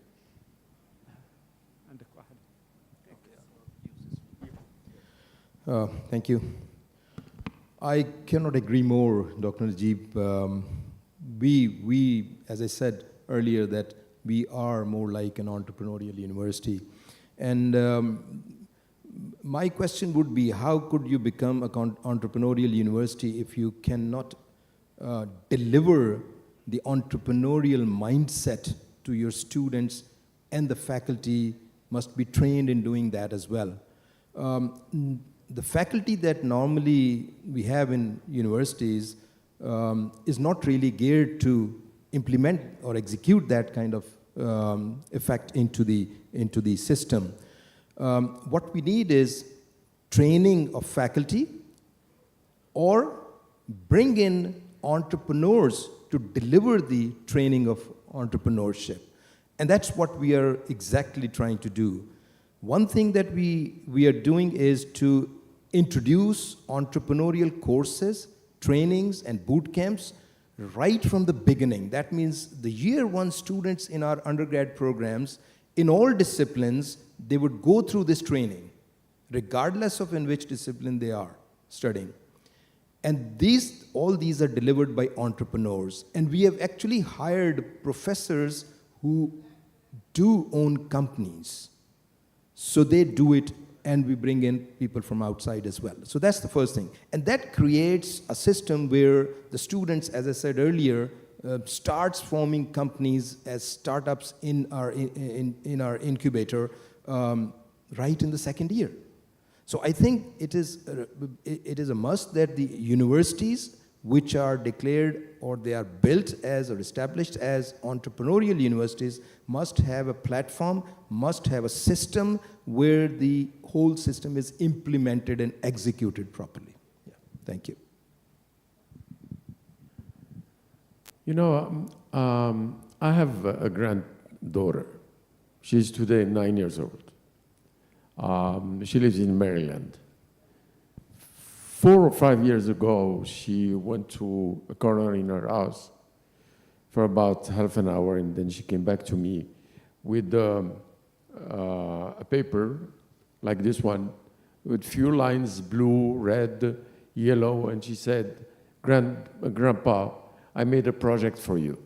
Thank you. I cannot agree more, Dr. Najib. We, as I said earlier, that we are more like an entrepreneurial university. And my question would be, how could you become an entrepreneurial university if you cannot deliver the entrepreneurial mindset to your students, and the faculty must be trained in doing that as well? The faculty that normally we have in universities is not really geared to implement or execute that kind of effect into the system. What we need is training of faculty, or bring in entrepreneurs to deliver the training of entrepreneurship. And that's what we are exactly trying to do. One thing that we are doing is to introduce entrepreneurial courses, trainings, and boot camps right from the beginning. That means the year one students in our undergrad programs, in all disciplines, they would go through this training, regardless of in which discipline they are studying. And all these are delivered by entrepreneurs. And we have actually hired professors who do own companies. So they do it, and we bring in people from outside as well. So that's the first thing. And that creates a system where the students, as I said earlier, starts forming companies as startups in our incubator right in the second year. So I think it is a must that the universities, which are declared or they are built as or established as entrepreneurial universities, must have a platform, must have a system where the whole system is implemented and executed properly. Yeah. Thank you. You know, I have a granddaughter. She's today 9 years old. She lives in Maryland. 4 or 5 years ago, she went to a corner in her house for about half an hour, and then she came back to me with a paper like this one, with few lines, blue, red, yellow, and she said, Grandpa, I made a project for you.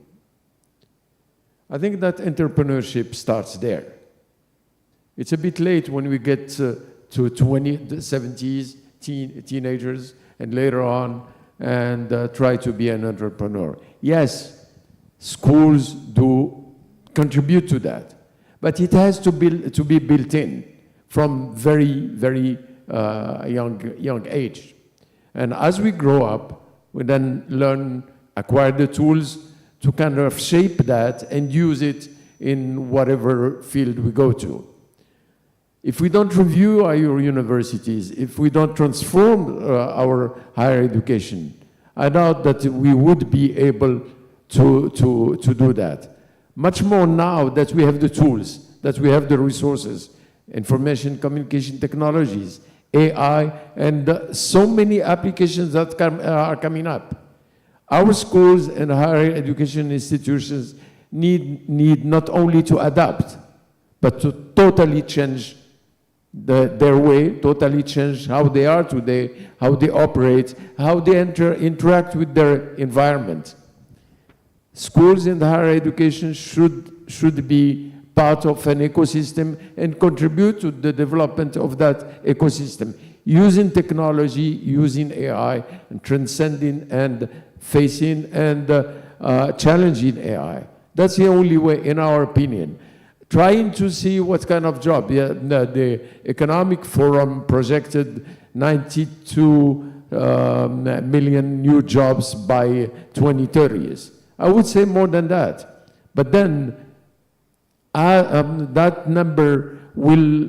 I think that entrepreneurship starts there. It's a bit late when we get to the 70s, teenagers, and later on, and try to be an entrepreneur. Yes, schools do contribute to that, but it has to be built in from very, very young age. And as we grow up, we then acquire the tools to kind of shape that and use it in whatever field we go to. If we don't review our universities, if we don't transform our higher education, I doubt that we would be able to do that. Much more now that we have the tools, that we have the resources, information communication technologies, AI, and so many applications that are coming up. Our schools and higher education institutions need not only to adapt, but to totally change their way, totally change how they are today, how they operate, how they interact with their environment. Schools and higher education should be part of an ecosystem and contribute to the development of that ecosystem, using technology, using AI, and transcending and facing and challenging AI. That's the only way, in our opinion. Trying to see what kind of job. The Economic Forum projected 92 million new jobs by 2030. I would say more than that. But then that number will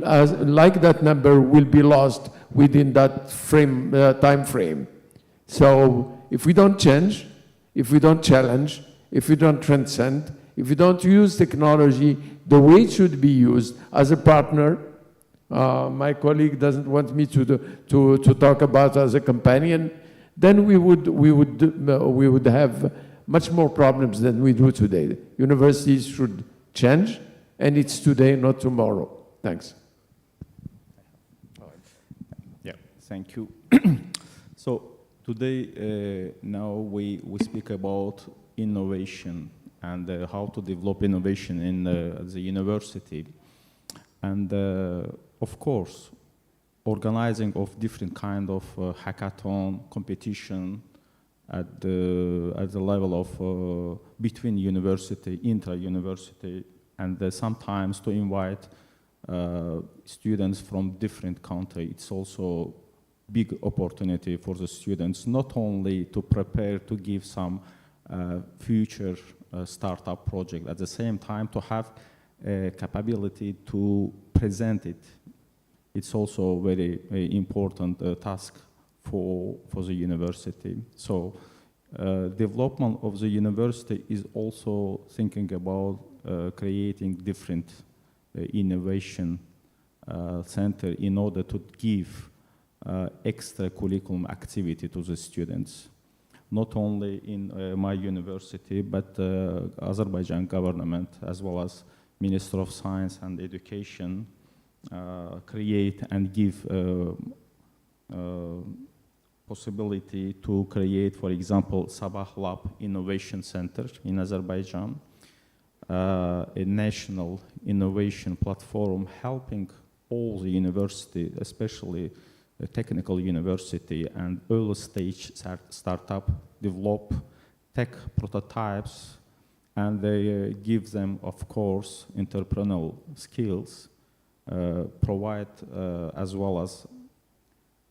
be lost within that time frame. So if we don't change, if we don't challenge, if we don't transcend, if we don't use technology the way it should be used as a partner, my colleague doesn't want me to talk about as a companion, then we would have much more problems than we do today. Universities should change, and it's today, not tomorrow. Thanks. Yeah, thank you. So today, now we speak about innovation and how to develop innovation in the university. And of course, organizing of different kind of hackathon competition at the level of between university, intra-university, and sometimes to invite students from different countries. It's also big opportunity for the students, not only to prepare to give some future startup project, at the same time to have a capability to present it. It's also a very important task for the university. So development of the university is also thinking about creating different innovation center in order to give extra curriculum activity to the students. not only in my university, but Azerbaijan government, as well as Minister of Science and Education, create and give possibility to create, for example, Sabah Lab Innovation Center in Azerbaijan, a national innovation platform helping all the university, especially the technical university and early stage startup, develop tech prototypes, and they give them, of course, entrepreneurial skills, provide as well as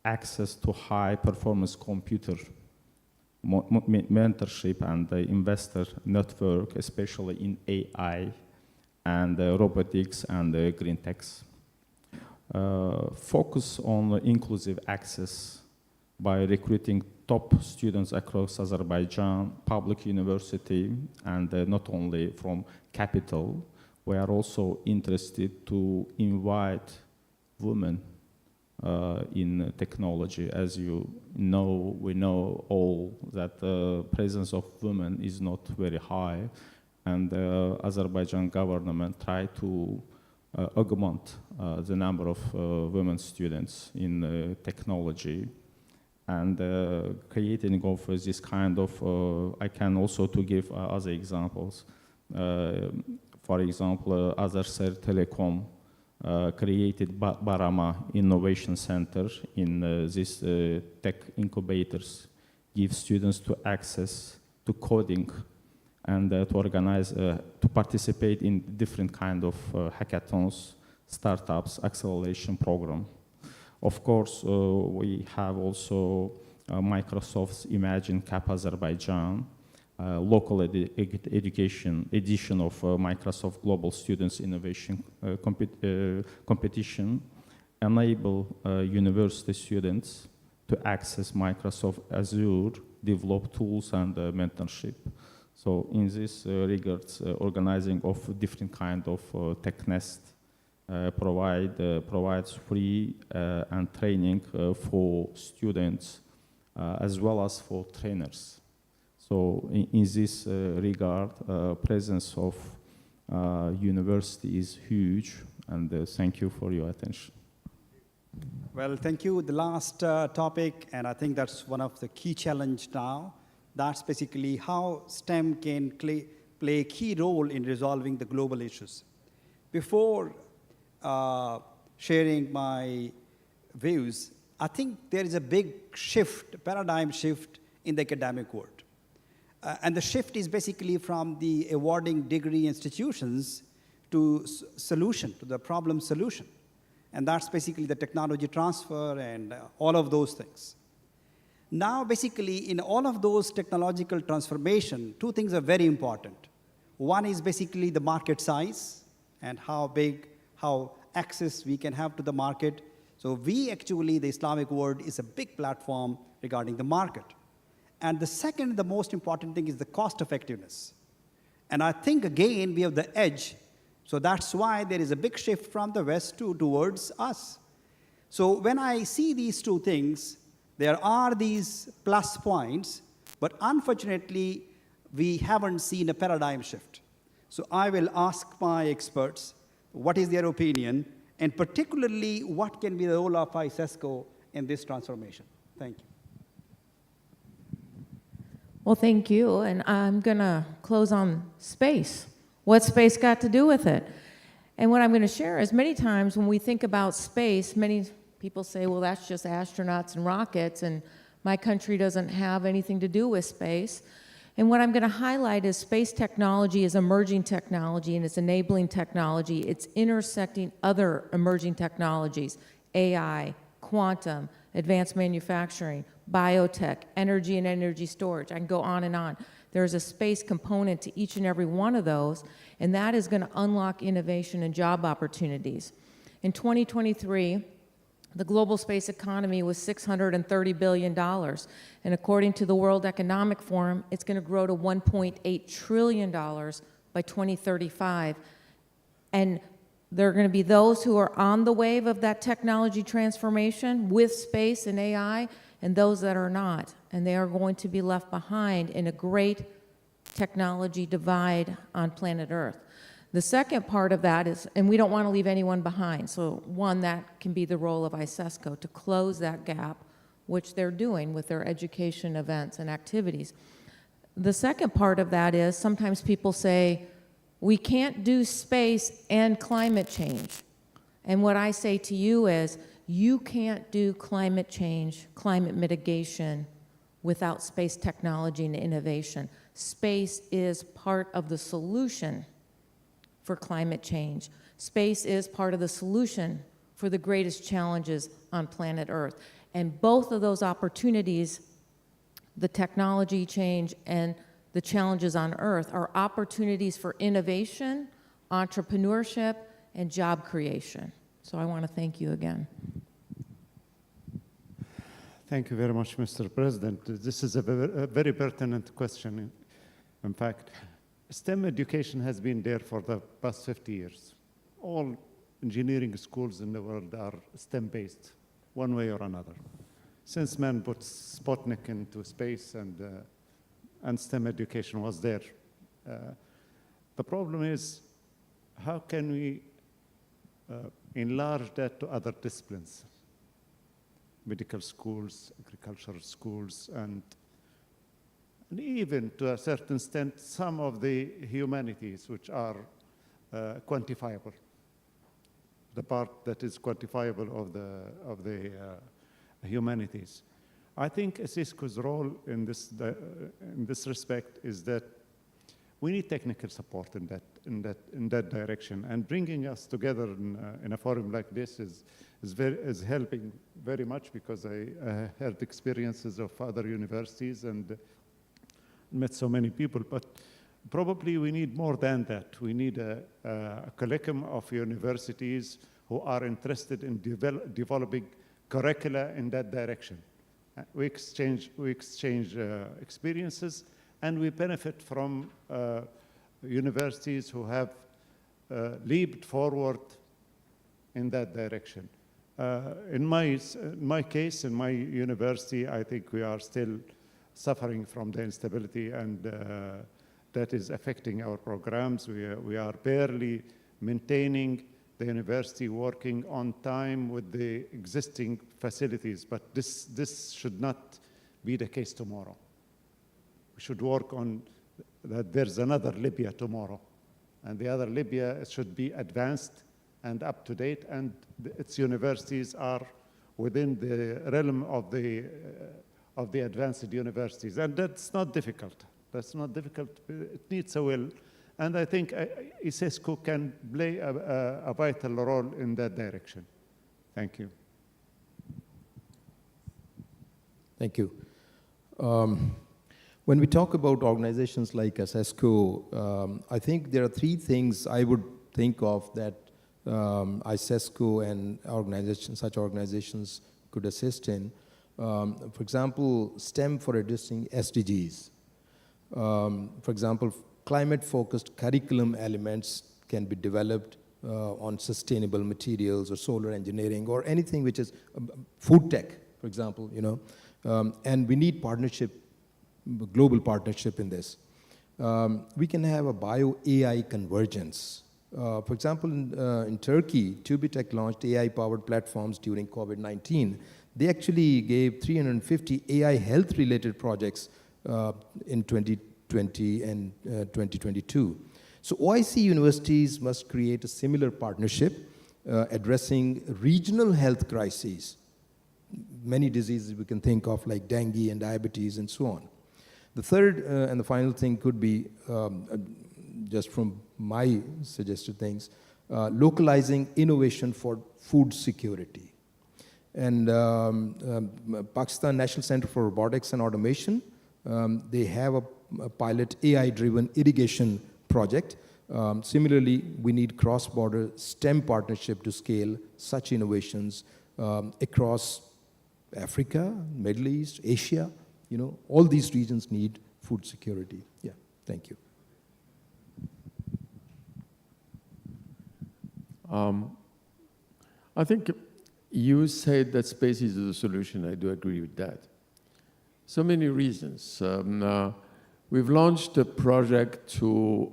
access to high performance computer mentorship and the investor network, especially in AI and robotics and green techs. Focus on inclusive access by recruiting top students across Azerbaijan, public university, and not only from capital. We are also interested to invite women in technology. As you know, we know all that the presence of women is not very high, and the Azerbaijan government try to augment the number of women students in technology, and creating of this kind of, I can also to give other examples. For example, Azercell Telecom created Barama Innovation Center in these tech incubators, give students to access to coding and to organize, to participate in different kind of hackathons, startups, acceleration program. Of course, we have also Microsoft's Imagine Cap Azerbaijan, local education edition of Microsoft Global Students Innovation Competition, enable university students to access Microsoft Azure, develop tools and mentorship. So in this regards, organizing of different kind of tech nest provides free and training for students as well as for trainers. So in this regard, presence of university is huge, and thank you for your attention. Well, thank you. The last topic, and I think that's one of the key challenge now, that's basically how STEM can play a key role in resolving the global issues. Before sharing my views, I think there is a big shift, paradigm shift in the academic world. And the shift is basically from the awarding degree institutions to solution, to the problem solution. And that's basically the technology transfer and all of those things. Now, basically, in all of those technological transformation, two things are very important. One is basically the market size and how big, how access we can have to the market. So we actually, the Islamic world, is a big platform regarding the market. And the second, the most important thing is the cost effectiveness. And I think, again, we have the edge. So that's why there is a big shift from the West towards us. So when I see these two things, there are these plus points, but unfortunately, we haven't seen a paradigm shift. So I will ask my experts, what is their opinion, and particularly, what can be the role of ICESCO in this transformation? Thank you. Well, thank you, and I'm gonna close on space. What's space got to do with it? And what I'm gonna share is many times when we think about space, many people say, well, that's just astronauts and rockets, and my country doesn't have anything to do with space. And what I'm gonna highlight is space technology is emerging technology, and it's enabling technology. It's intersecting other emerging technologies, AI, quantum, advanced manufacturing, biotech, energy and energy storage. I can go on and on. There's a space component to each and every one of those, and that is going to unlock innovation and job opportunities. In 2023, the global space economy was $630 billion, and according to the World Economic Forum, it's going to grow to $1.8 trillion by 2035. And there are going to be those who are on the wave of that technology transformation with space and AI, and those that are not. And they are going to be left behind in a great technology divide on planet Earth. The second part of that is, and we don't want to leave anyone behind, so one, that can be the role of ICESCO, to close that gap, which they're doing with their education events and activities. The second part of that is, sometimes people say, we can't do space and climate change. And what I say to you is, you can't do climate change, climate mitigation, without space technology and innovation. Space is part of the solution for climate change. Space is part of the solution for the greatest challenges on planet Earth. And both of those opportunities, the technology change and the challenges on Earth, are opportunities for innovation, entrepreneurship, and job creation. So I want to thank you again. Thank you very much, Mr. President. This is a very pertinent question. In fact, STEM education has been there for the past 50 years. All engineering schools in the world are STEM-based, one way or another. Since man put Sputnik into space and STEM education was there. The problem is, how can we enlarge that to other disciplines? Medical schools, agricultural schools, and even to a certain extent, some of the humanities which are quantifiable. The part that is quantifiable of the humanities. I think ICESCO's role in this respect is that we need technical support in that direction, and bringing us together in a forum like this is helping very much, because I heard experiences of other universities and met so many people, but probably we need more than that. We need a collection of universities who are interested in developing curricula in that direction. We exchange experiences, and we benefit from universities who have leaped forward in that direction. In my case, in my university, I think we are still suffering from the instability, and that is affecting our programs. We are barely maintaining the university working on time with the existing facilities, but this should not be the case tomorrow. We should work on that there's another Libya tomorrow, and the other Libya should be advanced and up to date, and its universities are within the realm of the advanced universities, and that's not difficult. That's not difficult. It needs a will, and I think ICESCO can play a vital role in that direction. Thank you. Thank you. When we talk about organizations like ICESCO, I think there are three things I would think of that ICESCO and such organizations could assist in. For example, STEM for addressing SDGs. For example, climate-focused curriculum elements can be developed on sustainable materials or solar engineering or anything which is food tech, for example, and we need partnership, global partnership in this. We can have a bio-AI convergence. For example, in Turkey, TÜBİTAK launched AI-powered platforms during COVID-19. They actually gave 350 AI health-related projects in 2020 and 2022. So OIC universities must create a similar partnership addressing regional health crises. Many diseases we can think of like dengue and diabetes and so on. The third and the final thing could be, just from my suggested things, localizing innovation for food security. And Pakistan National Center for Robotics and Automation, they have a pilot AI-driven irrigation project. Similarly, we need cross-border STEM partnership to scale such innovations across Africa, Middle East, Asia. All these regions need food security. Yeah, thank you. I think You said that space is the solution. I do agree with that. So many reasons. We've launched a project to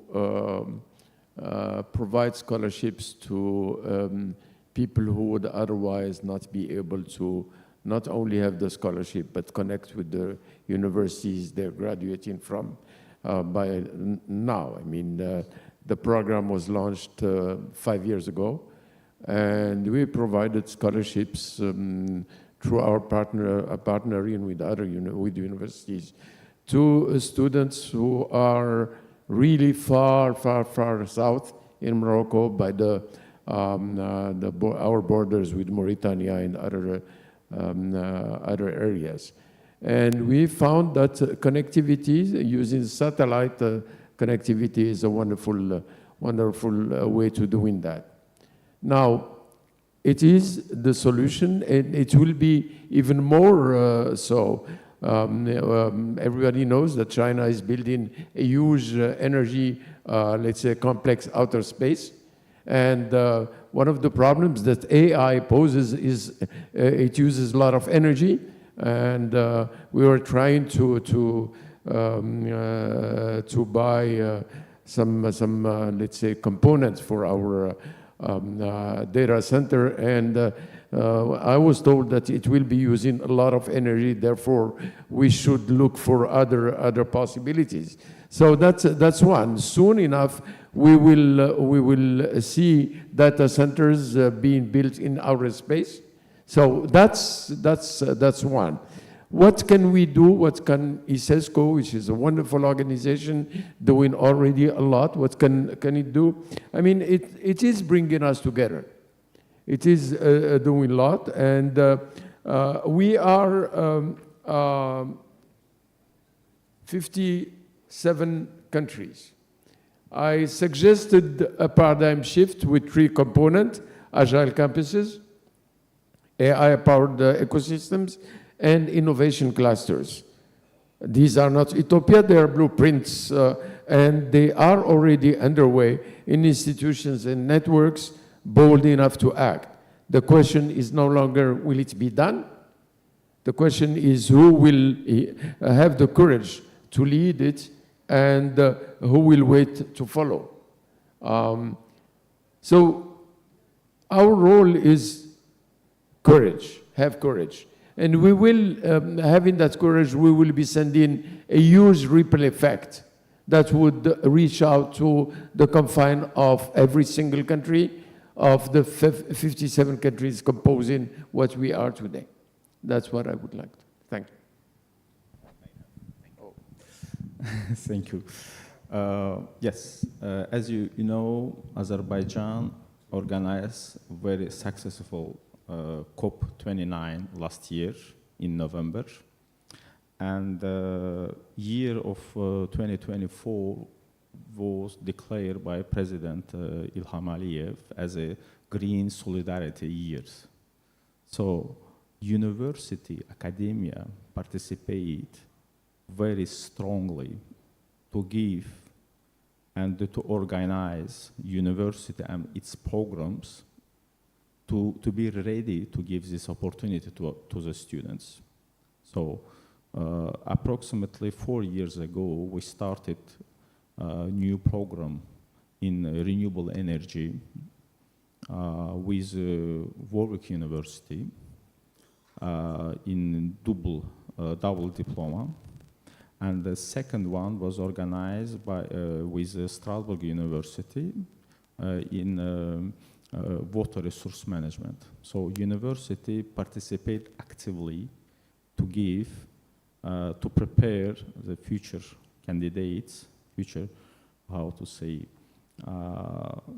provide scholarships to people who would otherwise not be able to not only have the scholarship, but connect with the universities they're graduating from by now. I mean, the program was launched 5 years ago, and we provided scholarships through our partnering with other with universities to students who are really far, far, far south in Morocco by our borders with Mauritania and other areas. And we found that connectivity, using satellite connectivity, is a wonderful way to doing that. Now, it is the solution, and it will be even more so. Everybody knows that China is building a huge energy, let's say, complex outer space. And one of the problems that AI poses is it uses a lot of energy. And we were trying to buy some let's say, components for our data center, and I was told that it will be using a lot of energy. Therefore, we should look for other possibilities. So that's one. Soon enough, we will see data centers being built in outer space. So that's one. What can we do? What can ICESCO, which is a wonderful organization, doing already a lot? What can it do? I mean, it is bringing us together. It is doing a lot, and we are 57 countries. I suggested a paradigm shift with 3 components: agile campuses, AI-powered ecosystems, and innovation clusters. These are not utopia, they are blueprints, and they are already underway in institutions and networks bold enough to act. The question is no longer, will it be done? The question is, who will have the courage to lead it, and who will wait to follow? So our role is courage, have courage. And we will, having that courage, we will be sending a huge ripple effect that would reach out to the confine of every single country of the 57 countries composing what we are today. That's what I would like to. Thank you. Thank you. Yes, as you know, Azerbaijan organized very successful COP29 last year in November, and year of 2024 was declared by President Ilham Aliyev as a Green Solidarity Year. So university, academia participate very strongly to give and to organize university and its programs to be ready to give this opportunity to the students. So approximately 4 years ago, we started a new program in renewable energy with Warwick University in double diploma. And the second one was organized with Strasbourg University in water resource management. So university participate actively to give, to prepare the future candidates,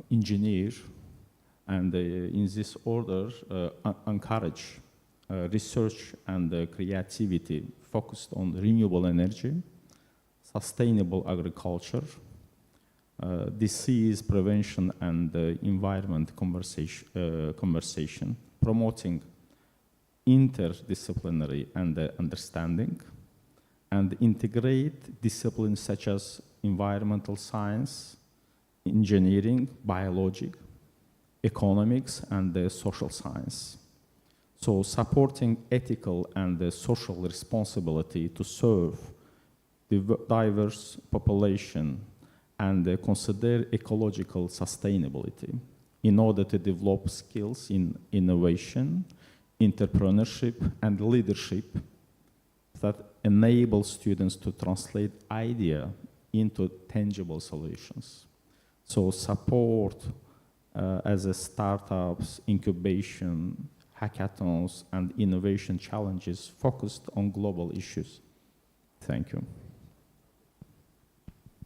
engineer, and in this order, encourage research and creativity focused on renewable energy, sustainable agriculture, disease prevention and environment conversation, promoting interdisciplinary and understanding, and integrate disciplines such as environmental science, engineering, biology, economics, and social science. So supporting ethical and social responsibility to serve the diverse population and consider ecological sustainability in order to develop skills in innovation, entrepreneurship, and leadership that enable students to translate idea into tangible solutions. So support as a startups, incubation, hackathons, and innovation challenges focused on global issues. Thank you.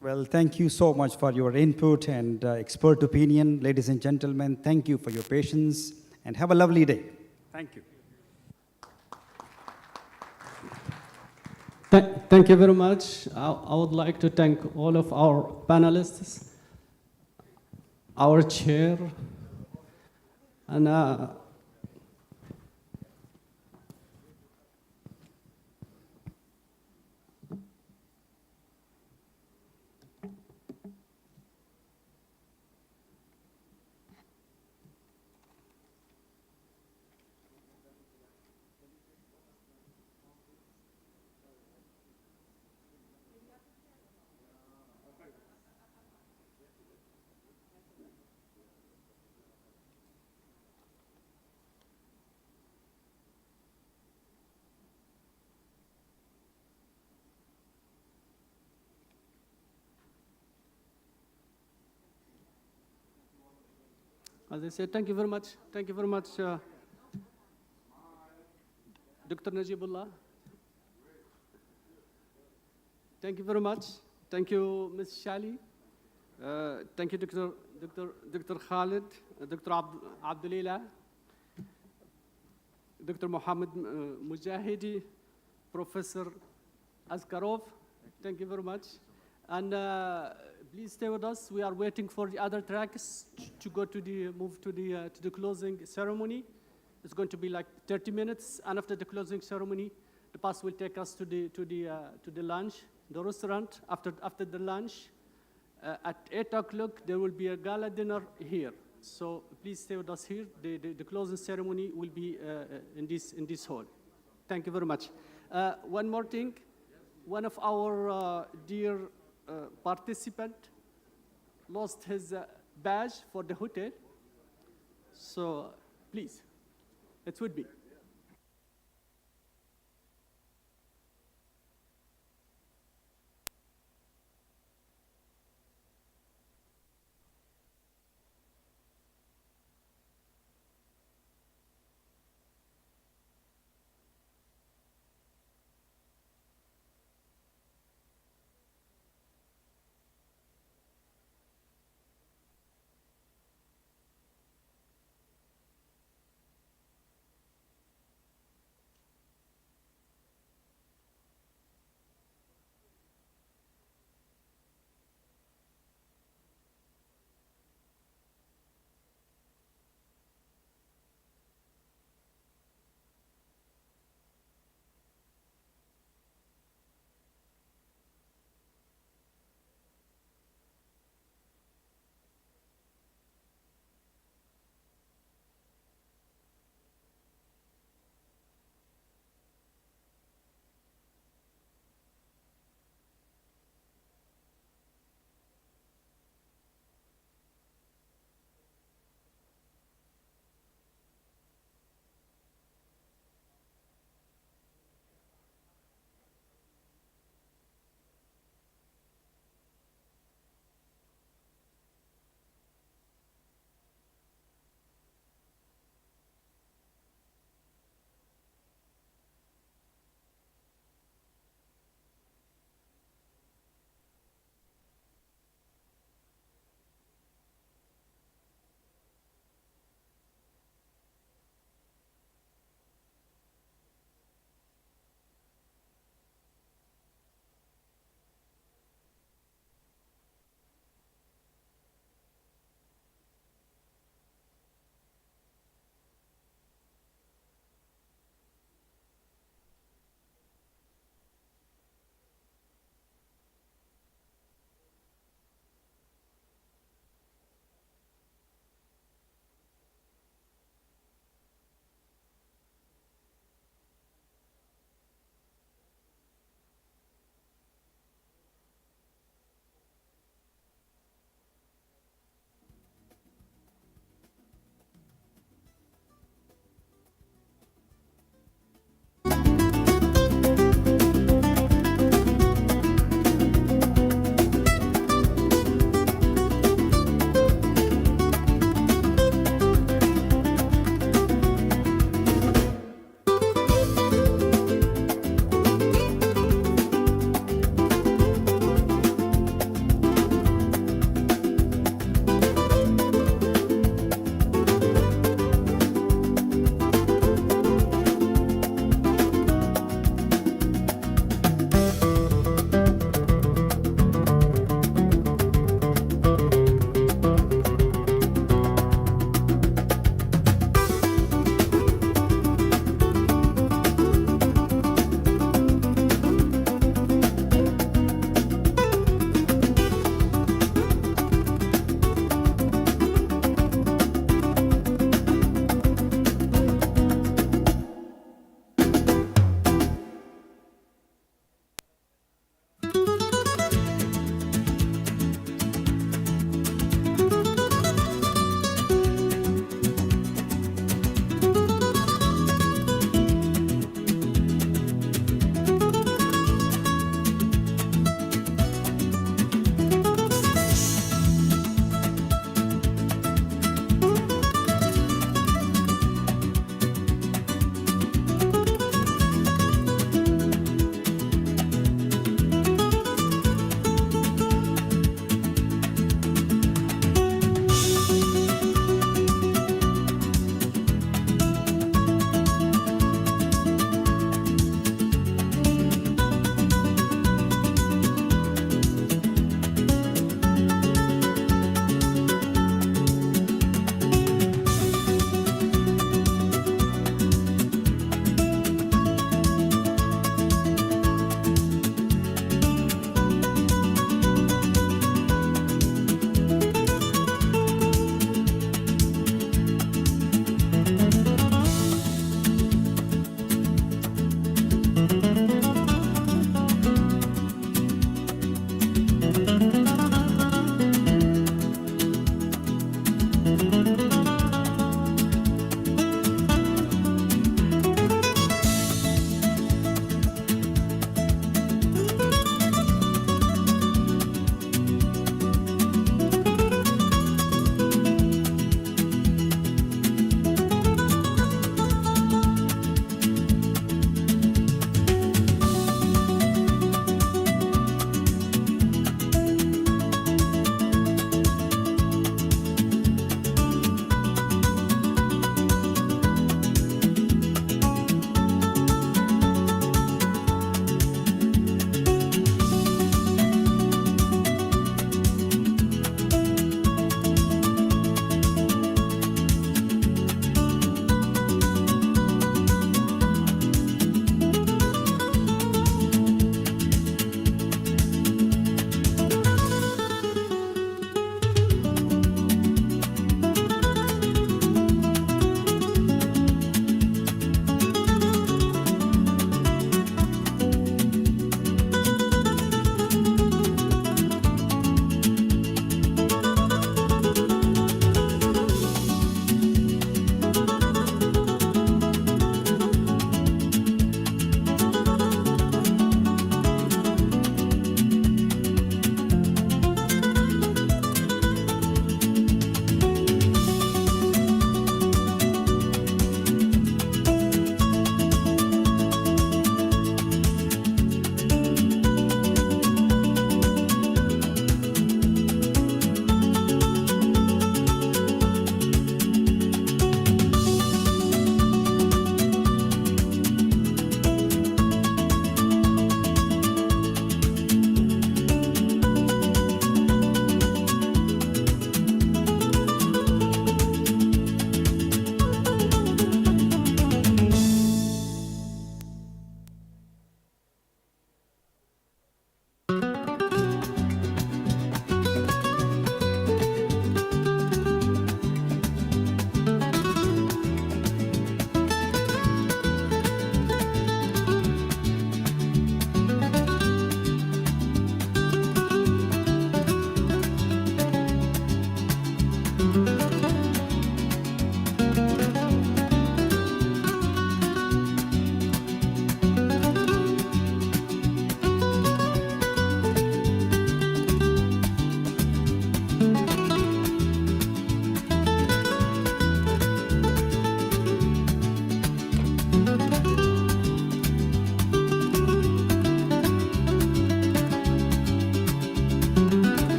Well, thank you so much for your input and expert opinion. Ladies and gentlemen, thank you for your patience and have a lovely day. Thank you. Thank you very much. I would like to thank all of our panelists, our chair, and as I said, thank you very much. Thank you very much, Dr. Najibullah. Thank you very much. Thank you, Ms. Shali. Thank you, Dr. Khalid, Dr. Abdulila, Dr. Mohammed Mujahidi, Professor Askarov. Thank you very much. And please stay with us. We are waiting for the other tracks to go to move to the closing ceremony. It's going to be like 30 minutes, and after the closing ceremony, the bus will take us to the lunch, the restaurant. After the lunch, at 8 o'clock, there will be a gala dinner here. So please stay with us here. The closing ceremony will be in this hall. Thank you very much. One more thing. One of our dear participant lost his badge for the hotel. So please, it would be.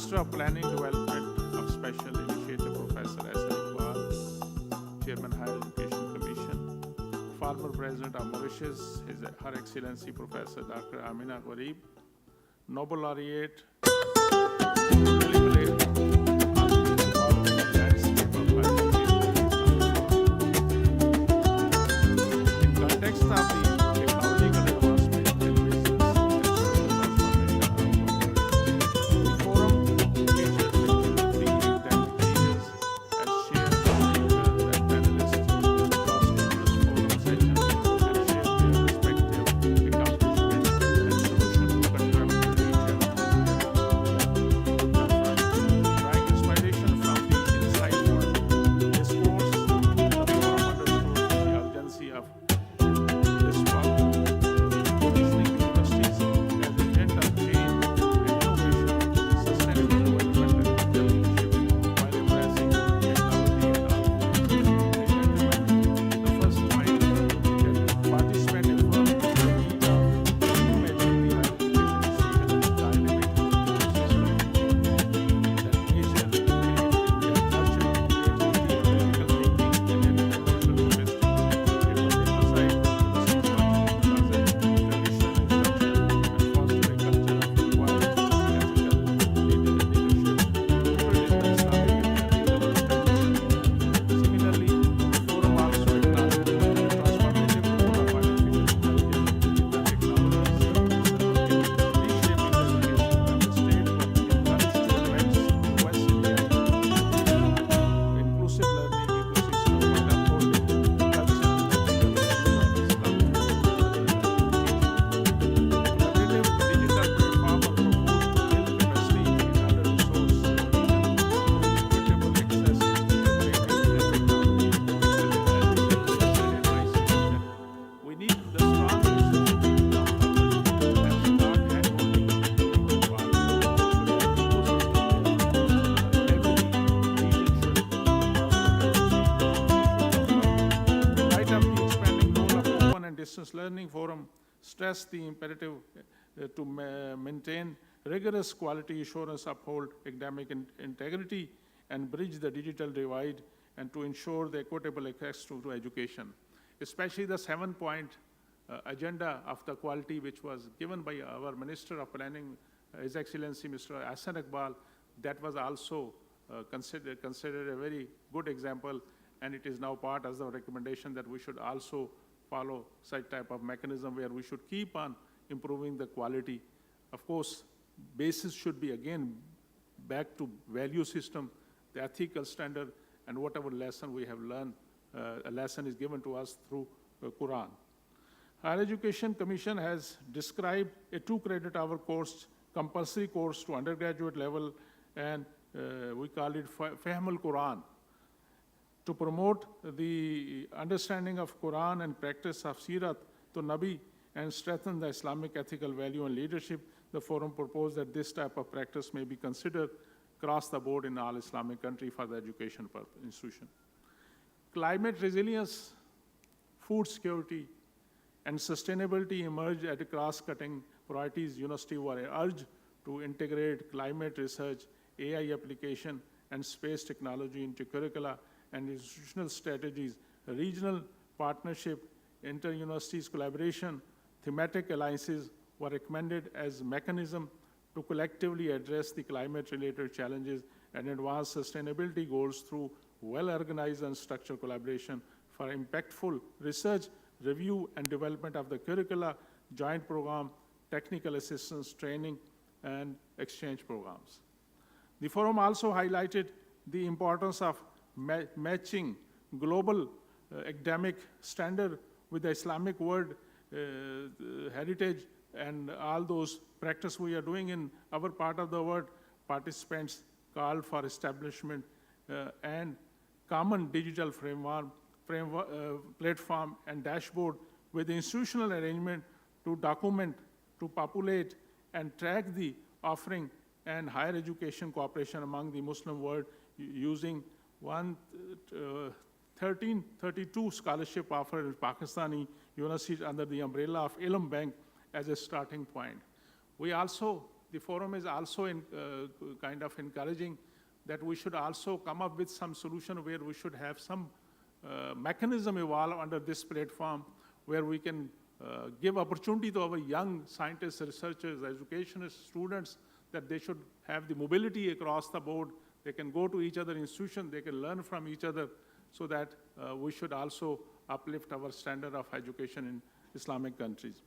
Minister of Planning Development of Special Initiative, Professor Islamic, Chairman, Higher Education Commission, former President of Mauritius, Her Excellency Professor Dr. Amina Gharib, Nobel Laureate, Distance Learning Forum stressed the imperative to maintain rigorous quality assurance, uphold academic integrity, and bridge the digital divide, and to ensure the equitable access to education. Especially the 7-point agenda of the quality, which was given by our Minister of Planning, His Excellency Mr. Hassan Iqbal, that was also considered a very good example, and it is now part as the recommendation that we should also follow such type of mechanism where we should keep on improving the quality. Of course, basis should be again back to value system, the ethical standard, and whatever lesson we have learned, a lesson is given to us through Quran. Higher Education Commission has described a 2-credit hour course, compulsory course to undergraduate level, and we call it Fahm al-Quran, to promote the understanding of Quran and practice of Sirat to Nabi and strengthen the Islamic ethical value and leadership. The forum proposed that this type of practice may be considered across the board in all Islamic countries for the education institution. Climate resilience, food security, and sustainability emerged as cross-cutting priorities. University were urged to integrate climate research, AI application, and space technology into curricula and institutional strategies, regional partnership, inter-universities collaboration, thematic alliances were recommended as mechanism to collectively address the climate-related challenges and advance sustainability goals through well-organized and structured collaboration for impactful research, review, and development of the curricula, joint program, technical assistance, training, and exchange programs. The forum also highlighted the importance of matching global academic standard with the Islamic world heritage and all those practice we are doing in our part of the world. Participants called for establishment and common digital platform and dashboard with institutional arrangement to document, to populate, and track the offering and higher education cooperation among the Muslim world using 1332 scholarship offered in Pakistani universities under the umbrella of Ilm Bank as a starting point. We also, the forum is also kind of encouraging that we should also come up with some solution where we should have some mechanism evolve under this platform where we can give opportunity to our young scientists, researchers, educationists, students, that they should have the mobility across the board. They can go to each other institution, they can learn from each other, so that we should also uplift our standard of education in Islamic countries.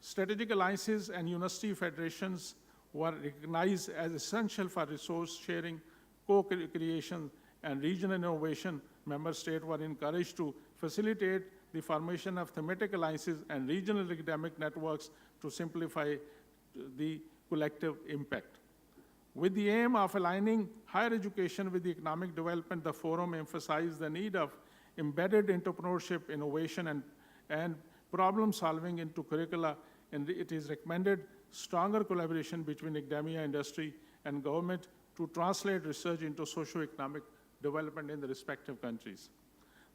Strategic alliances and university federations were recognized as essential for resource sharing, co-creation, and regional innovation. Member states were encouraged to facilitate the formation of thematic alliances and regional academic networks to simplify the collective impact. With the aim of aligning higher education with the economic development, the forum emphasized the need of embedded entrepreneurship, innovation, and problem solving into curricula, and it is recommended stronger collaboration between academia, industry, and government to translate research into socio-economic development in the respective countries.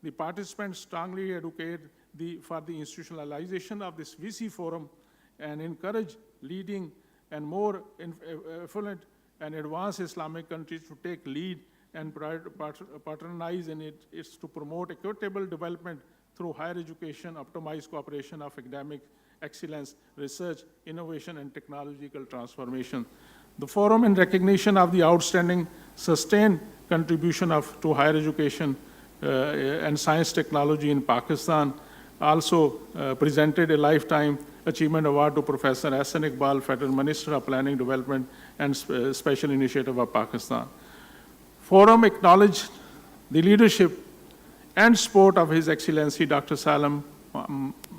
The participants strongly advocate for the institutionalization of this VC forum and encourage leading and more affluent and advanced Islamic countries to take lead and patronize in it. It's to promote equitable development through higher education, optimized cooperation of academic excellence, research, innovation, and technological transformation. The forum, in recognition of the outstanding sustained contribution to higher education and science technology in Pakistan, also presented a Lifetime Achievement Award to Professor Hassan Iqbal, Federal Minister of Planning, Development, and Special Initiative of Pakistan. Forum acknowledged the leadership and support of His Excellency Dr. Salam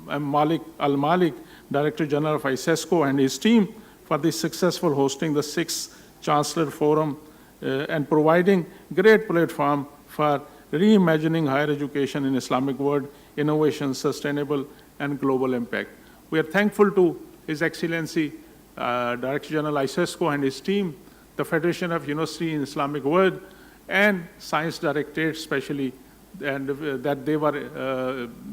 Al-Malik, Director General of ICESCO, and his team for the successful hosting the 6th Chancellor Forum and providing great platform for reimagining higher education in Islamic world, innovation, sustainable, and global impact. We are thankful to His Excellency Director General ICESCO and his team, the Federation of University in Islamic world, and Science Directorate especially, and that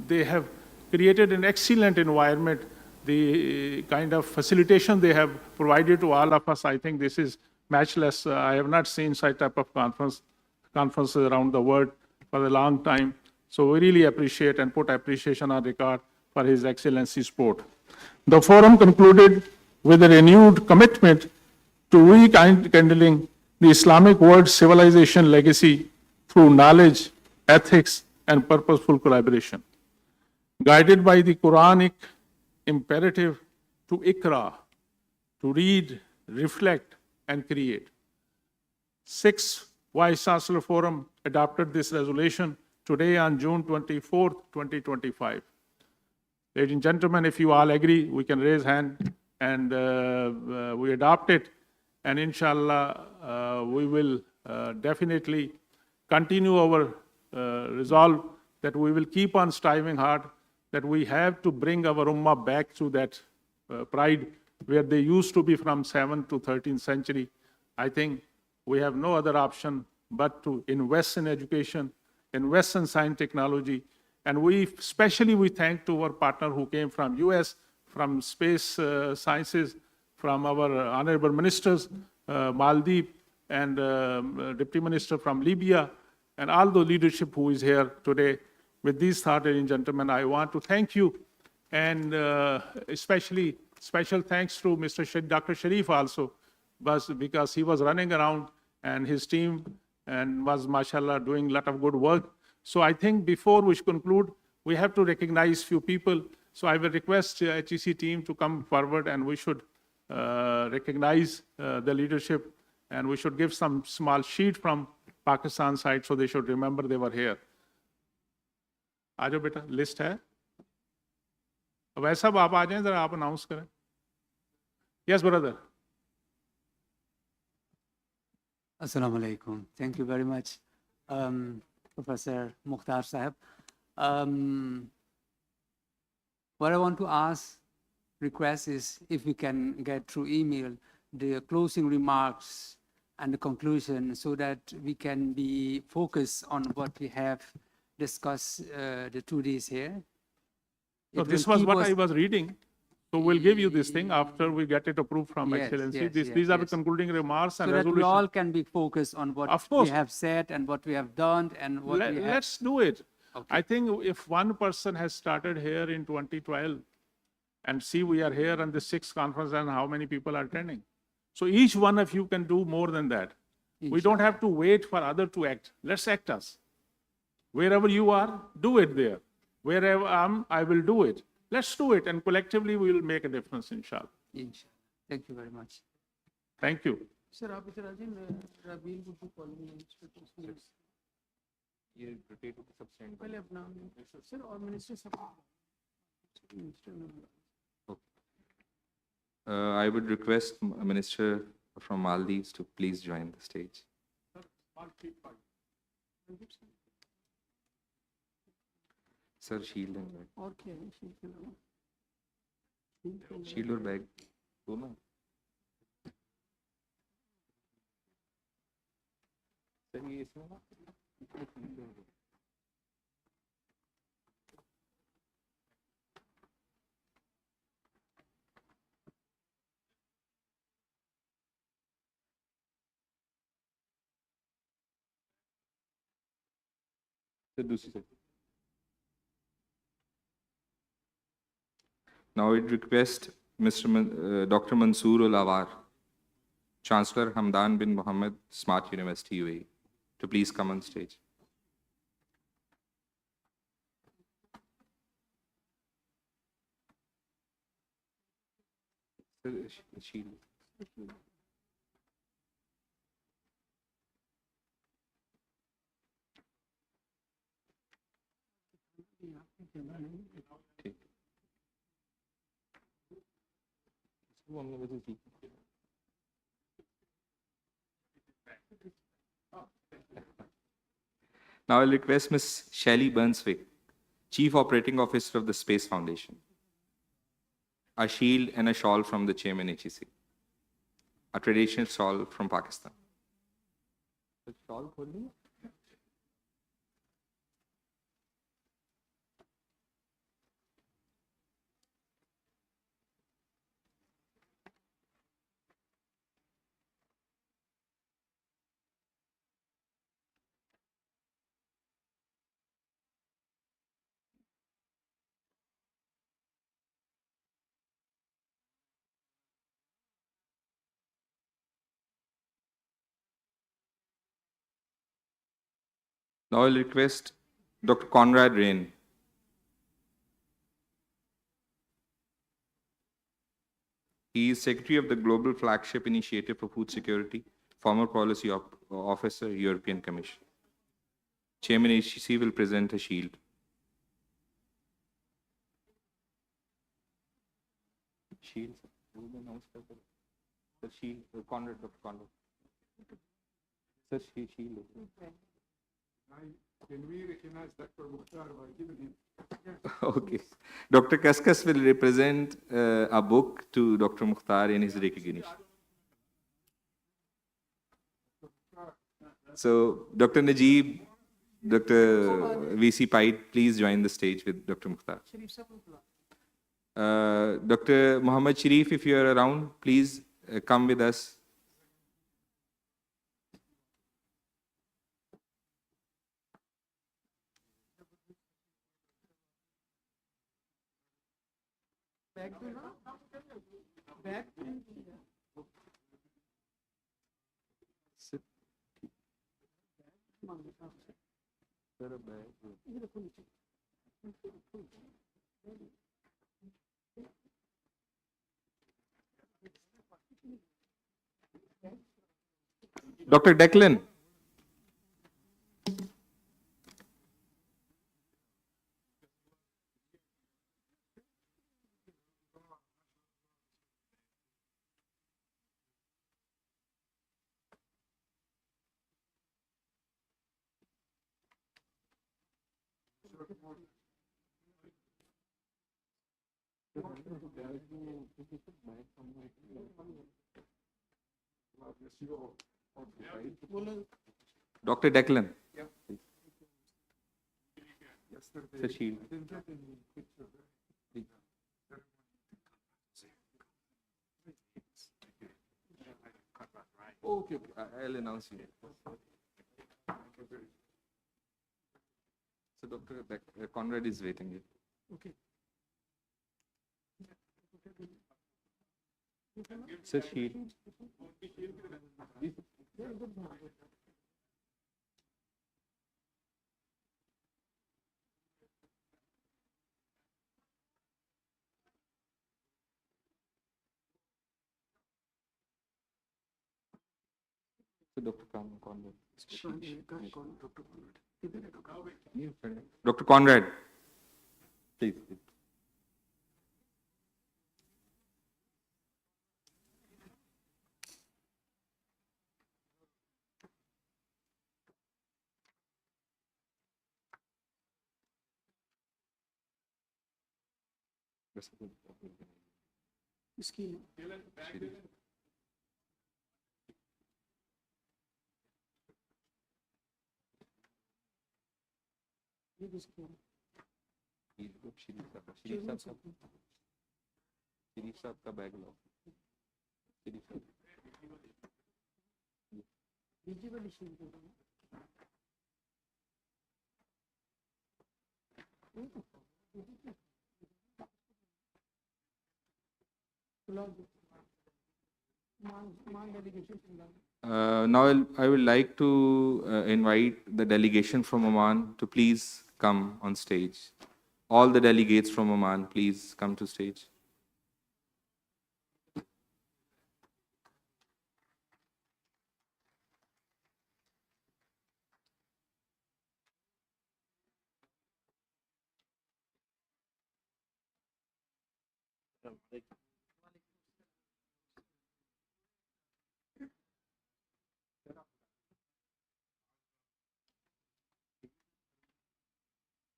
they have created an excellent environment. The kind of facilitation they have provided to all of us, I think this is matchless. I have not seen such type of conferences around the world for a long time. So we really appreciate and put appreciation on record for His Excellency's support. The forum concluded with a renewed commitment to rekindling the Islamic world civilization legacy through knowledge, ethics, and purposeful collaboration. Guided by the Quranic imperative to Iqra, to read, reflect, and create. 6th Vice Chancellor Forum adopted this resolution today on June 24th, 2025. Ladies and gentlemen, if you all agree, we can raise hand and we adopt it. And inshallah, we will definitely continue our resolve that we will keep on striving hard, that we have to bring our ummah back to that pride where they used to be from 7th to 13th century. I think we have no other option but to invest in education, invest in science technology, and we thank to our partner who came from US, from space sciences, from our honorable ministers, Maldives, and Deputy Minister from Libya, and all the leadership who is here today. With these thoughts, ladies and gentlemen, I want to thank you, and especially special thanks to Dr. Sharif also, because he was running around and his team and was, mashallah, doing a lot of good work. So I think before we conclude, we have to recognize few people. So I will request HEC team to come forward and we should recognize the leadership, and we should give some small sheet from Pakistan side so they should remember they were here. आ जाओ बेटा, list है वैसा आप आ जाएं, जरा आप announce करें. Yes brother. Assalamu alaikum. Thank you very much, Professor Mukhtar Sahib. What I want to ask, request is if we can get through email the closing remarks and the conclusion so that we can be focused on what we have discussed the 2 days here. So this was what I was reading. So we'll give you this thing after we get it approved from Yes, Excellency. yes, These are the yes. concluding remarks and So that we resolution. all can be focused on what Of we course. have said and what we have done and what we have. Let's do it. Okay. I think if one person has started here in 2012, and see we are here on the 6th conference and how many people are attending. So each one of you can do more than that. We don't have to wait for other to act. Let's act us. Wherever you are, do it there. Wherever I am, I will do it. Let's do it, and collectively we will make a difference, inshallah. Inshallah. Thank you very much. Thank you. Sir, आप इधर आ जाइए, मैं राबील को भी call में ये rotate होकर सब send पहले अपना सर और मिनिस्टर सब I would request a minister from Maldives to please join the stage. Sir, shield and bag. और क्या है शीट के अलावा Shield और bag. दोनों. सर ये इसमें ना सर दूसरी side. Now I request Dr. Mansoor Ulawar, Chancellor Hamdan bin Mohammed, Smart University, UAE, to please come on stage. Sir, shield. ठीक. इसको हम लोग ऐसे सीखें. Now I'll request Ms. Shelley Burnswick, Chief Operating Officer of the Space Foundation, a shield and a shawl from the Chairman HEC, a traditional shawl from Pakistan. Shawl खोल ली? Now I'll request Dr. Conrad Rain. He is Secretary of the Global Flagship Initiative for Food Security, former Policy Officer, European Commission. Chairman HEC will present a shield. Shield, sir, shield, Conrad, Dr. Conrad. Sir, shield. Can we recognize Dr. Mukhtar by giving him? Okay. Dr. Kaskas will represent a book to Dr. Mukhtar in his recognition. So, Dr. Najib, Dr. VC Pite, please join the stage with Dr. Mukhtar. Dr. Muhammad Sharif, if you are around, please come with us. Dr. Declan. Dr. Declan. Sir, shield. Okay, I'll announce you. So Dr. Conrad is waiting here. Okay. Sir, sheet. So Dr. Conrad. Dr. Conrad, please. शरीफ साहब का bag लो शरीफ साहब Now I would like to invite the delegation from Oman to please come on stage. All the delegates from Oman, please come to stage.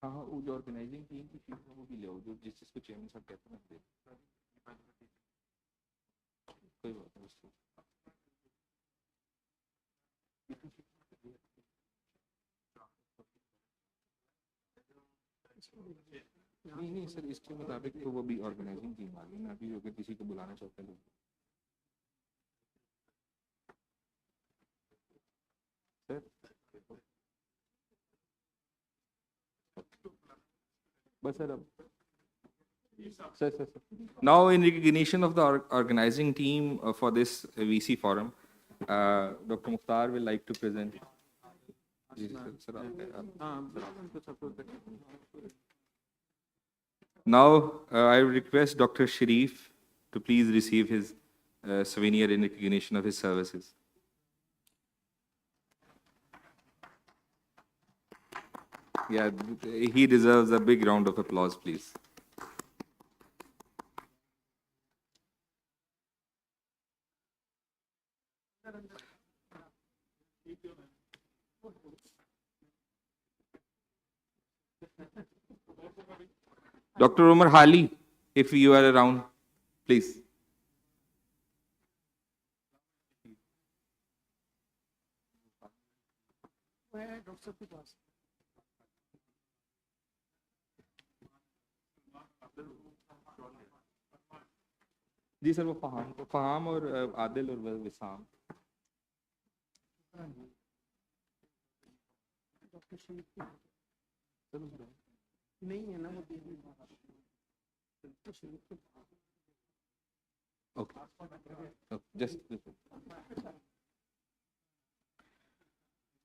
हाँ वो जो organising team की चीज़ है वो भी ले आओ जो जिस चीज़ को चेयरमैन साहब कहते हैं कोई बात नहीं उसको नहीं सर इसके मुताबिक तो वो भी ऑर्गेनाइजिंग टीम आ गई ना अभी अगर किसी को बुलाना चाहते हैं सर बस सर अब Sir. Now, in recognition of the organizing team for this VC forum, Dr. Mukhtar will like to present. Now, I request Dr. Sharif to please receive his souvenir in recognition of his services. Yeah, he deserves a big round of applause, please. Dr. Umar Hali, if you are around, please. जी sir वो फहाम और आदिल और विसाम नहीं है ना okay. Just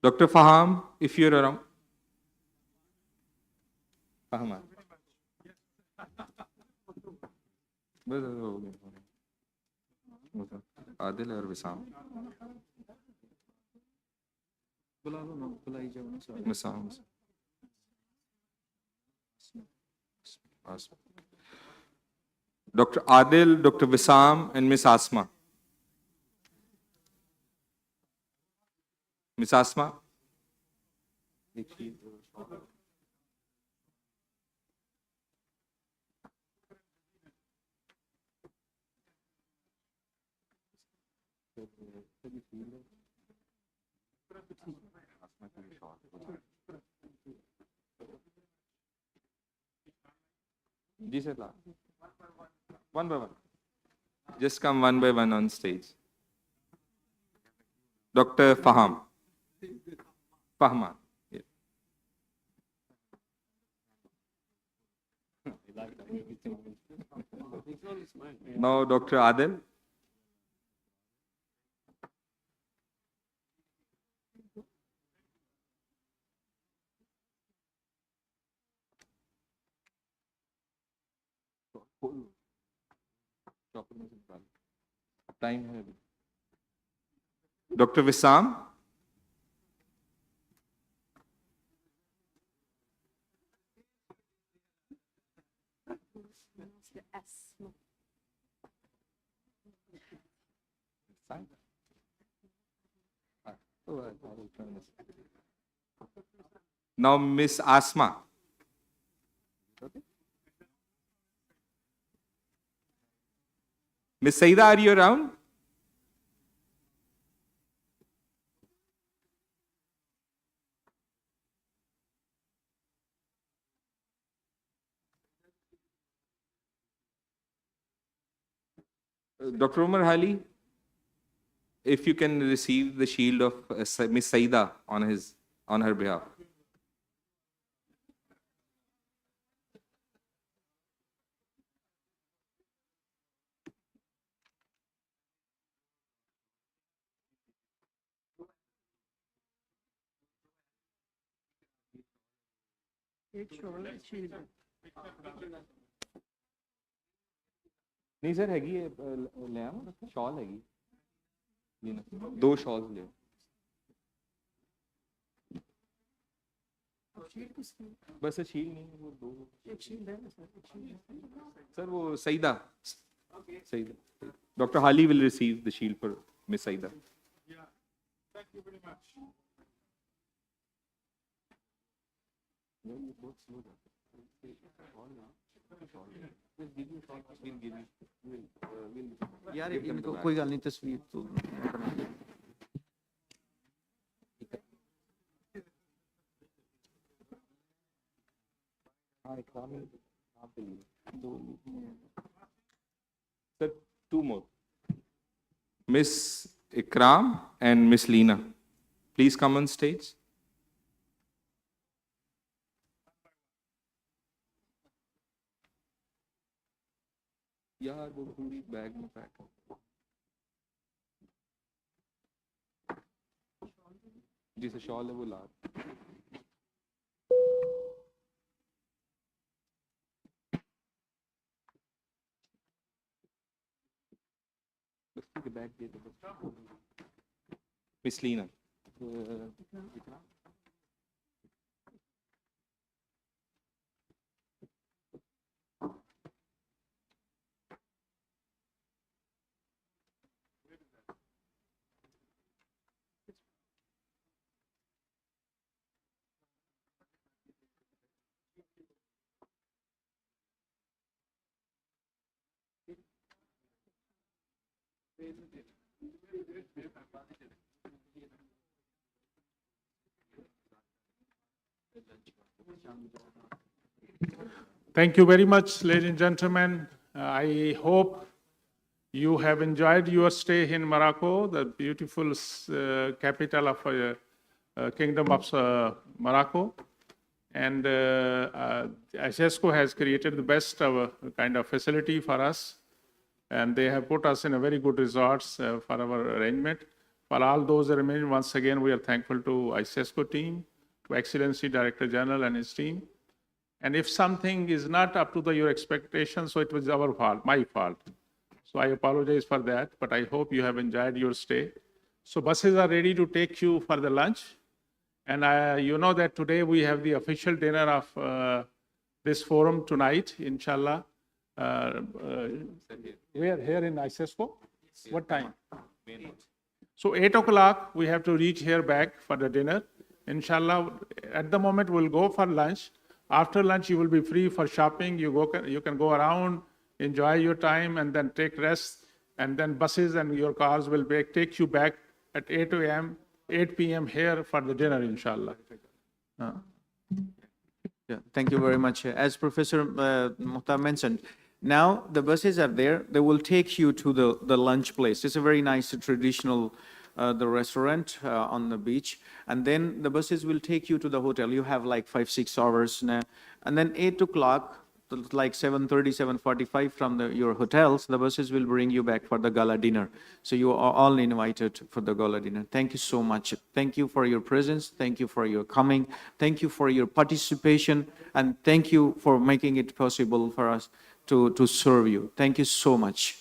Dr. Faham, if you're around. Faham. Adil और विसाम बुला लो ना बुलाई जाओ Wissam Dr. Adil, Dr. Wissam, and Miss Asma. Miss Asma. जी sir one by one. Just come one by one on stage. Dr. Fahman. Yeah. Now, Dr. Adil. Dr. Wissam. Now, Miss Asma. Miss Saida, are you around? Dr. Umar Hali, if you can receive the shield of Miss Saida on her behalf. नहीं sir हैगी ले आओ shawl हैगी ये ना 2 shawls ले बस शील नहीं वो 2 एक शील है सर वो सईदा सईदा डॉक्टर हाली will receive the shield for Miss Saida. Yeah, thank you very much. यार इनको कोई गल नहीं तस्वीर तो Sir, 2 more. Miss Ikram and Miss Leena, please come on stage. यार वो पूरी बैग में पैक है जिसे शॉल है वो ला बस के बैग दे दो miss Leena Thank you very much, ladies and gentlemen. I hope you have enjoyed your stay in Morocco, the beautiful capital of Kingdom of Morocco. And ICESCO has created the best kind of facility for us. And they have put us in a very good resorts for our arrangement. For all those arrangements, once again, we are thankful to ICESCO team, to Excellency Director General and his team. And if something is not up to your expectations, so it was our fault, my fault. So I apologize for that, but I hope you have enjoyed your stay. So buses are ready to take you for the lunch. And you know that today we have the official dinner of this forum tonight, inshallah. Where? Here in ICESCO? What time? So 8 o'clock, we have to reach here back for the dinner. Inshallah, at the moment, we'll go for lunch. After lunch, you will be free for shopping. You can go around, enjoy your time, and then take rest. And then buses and your cars will take you back at 8 p.m. here for the dinner, inshallah. Yeah, thank you very much. As Professor Muhtar mentioned, now the buses are there. They will take you to the lunch place. It's a very nice traditional the restaurant on the beach, and then the buses will take you to the hotel. You have like 5-6 hours, and then 8 o'clock, like 7:30, 7:45 from your hotels, the buses will bring you back for the gala dinner. So you are all invited for the gala dinner. Thank you so much. Thank you for your presence. Thank you for your coming. Thank you for your participation. And thank you for making it possible for us to serve you. Thank you so much.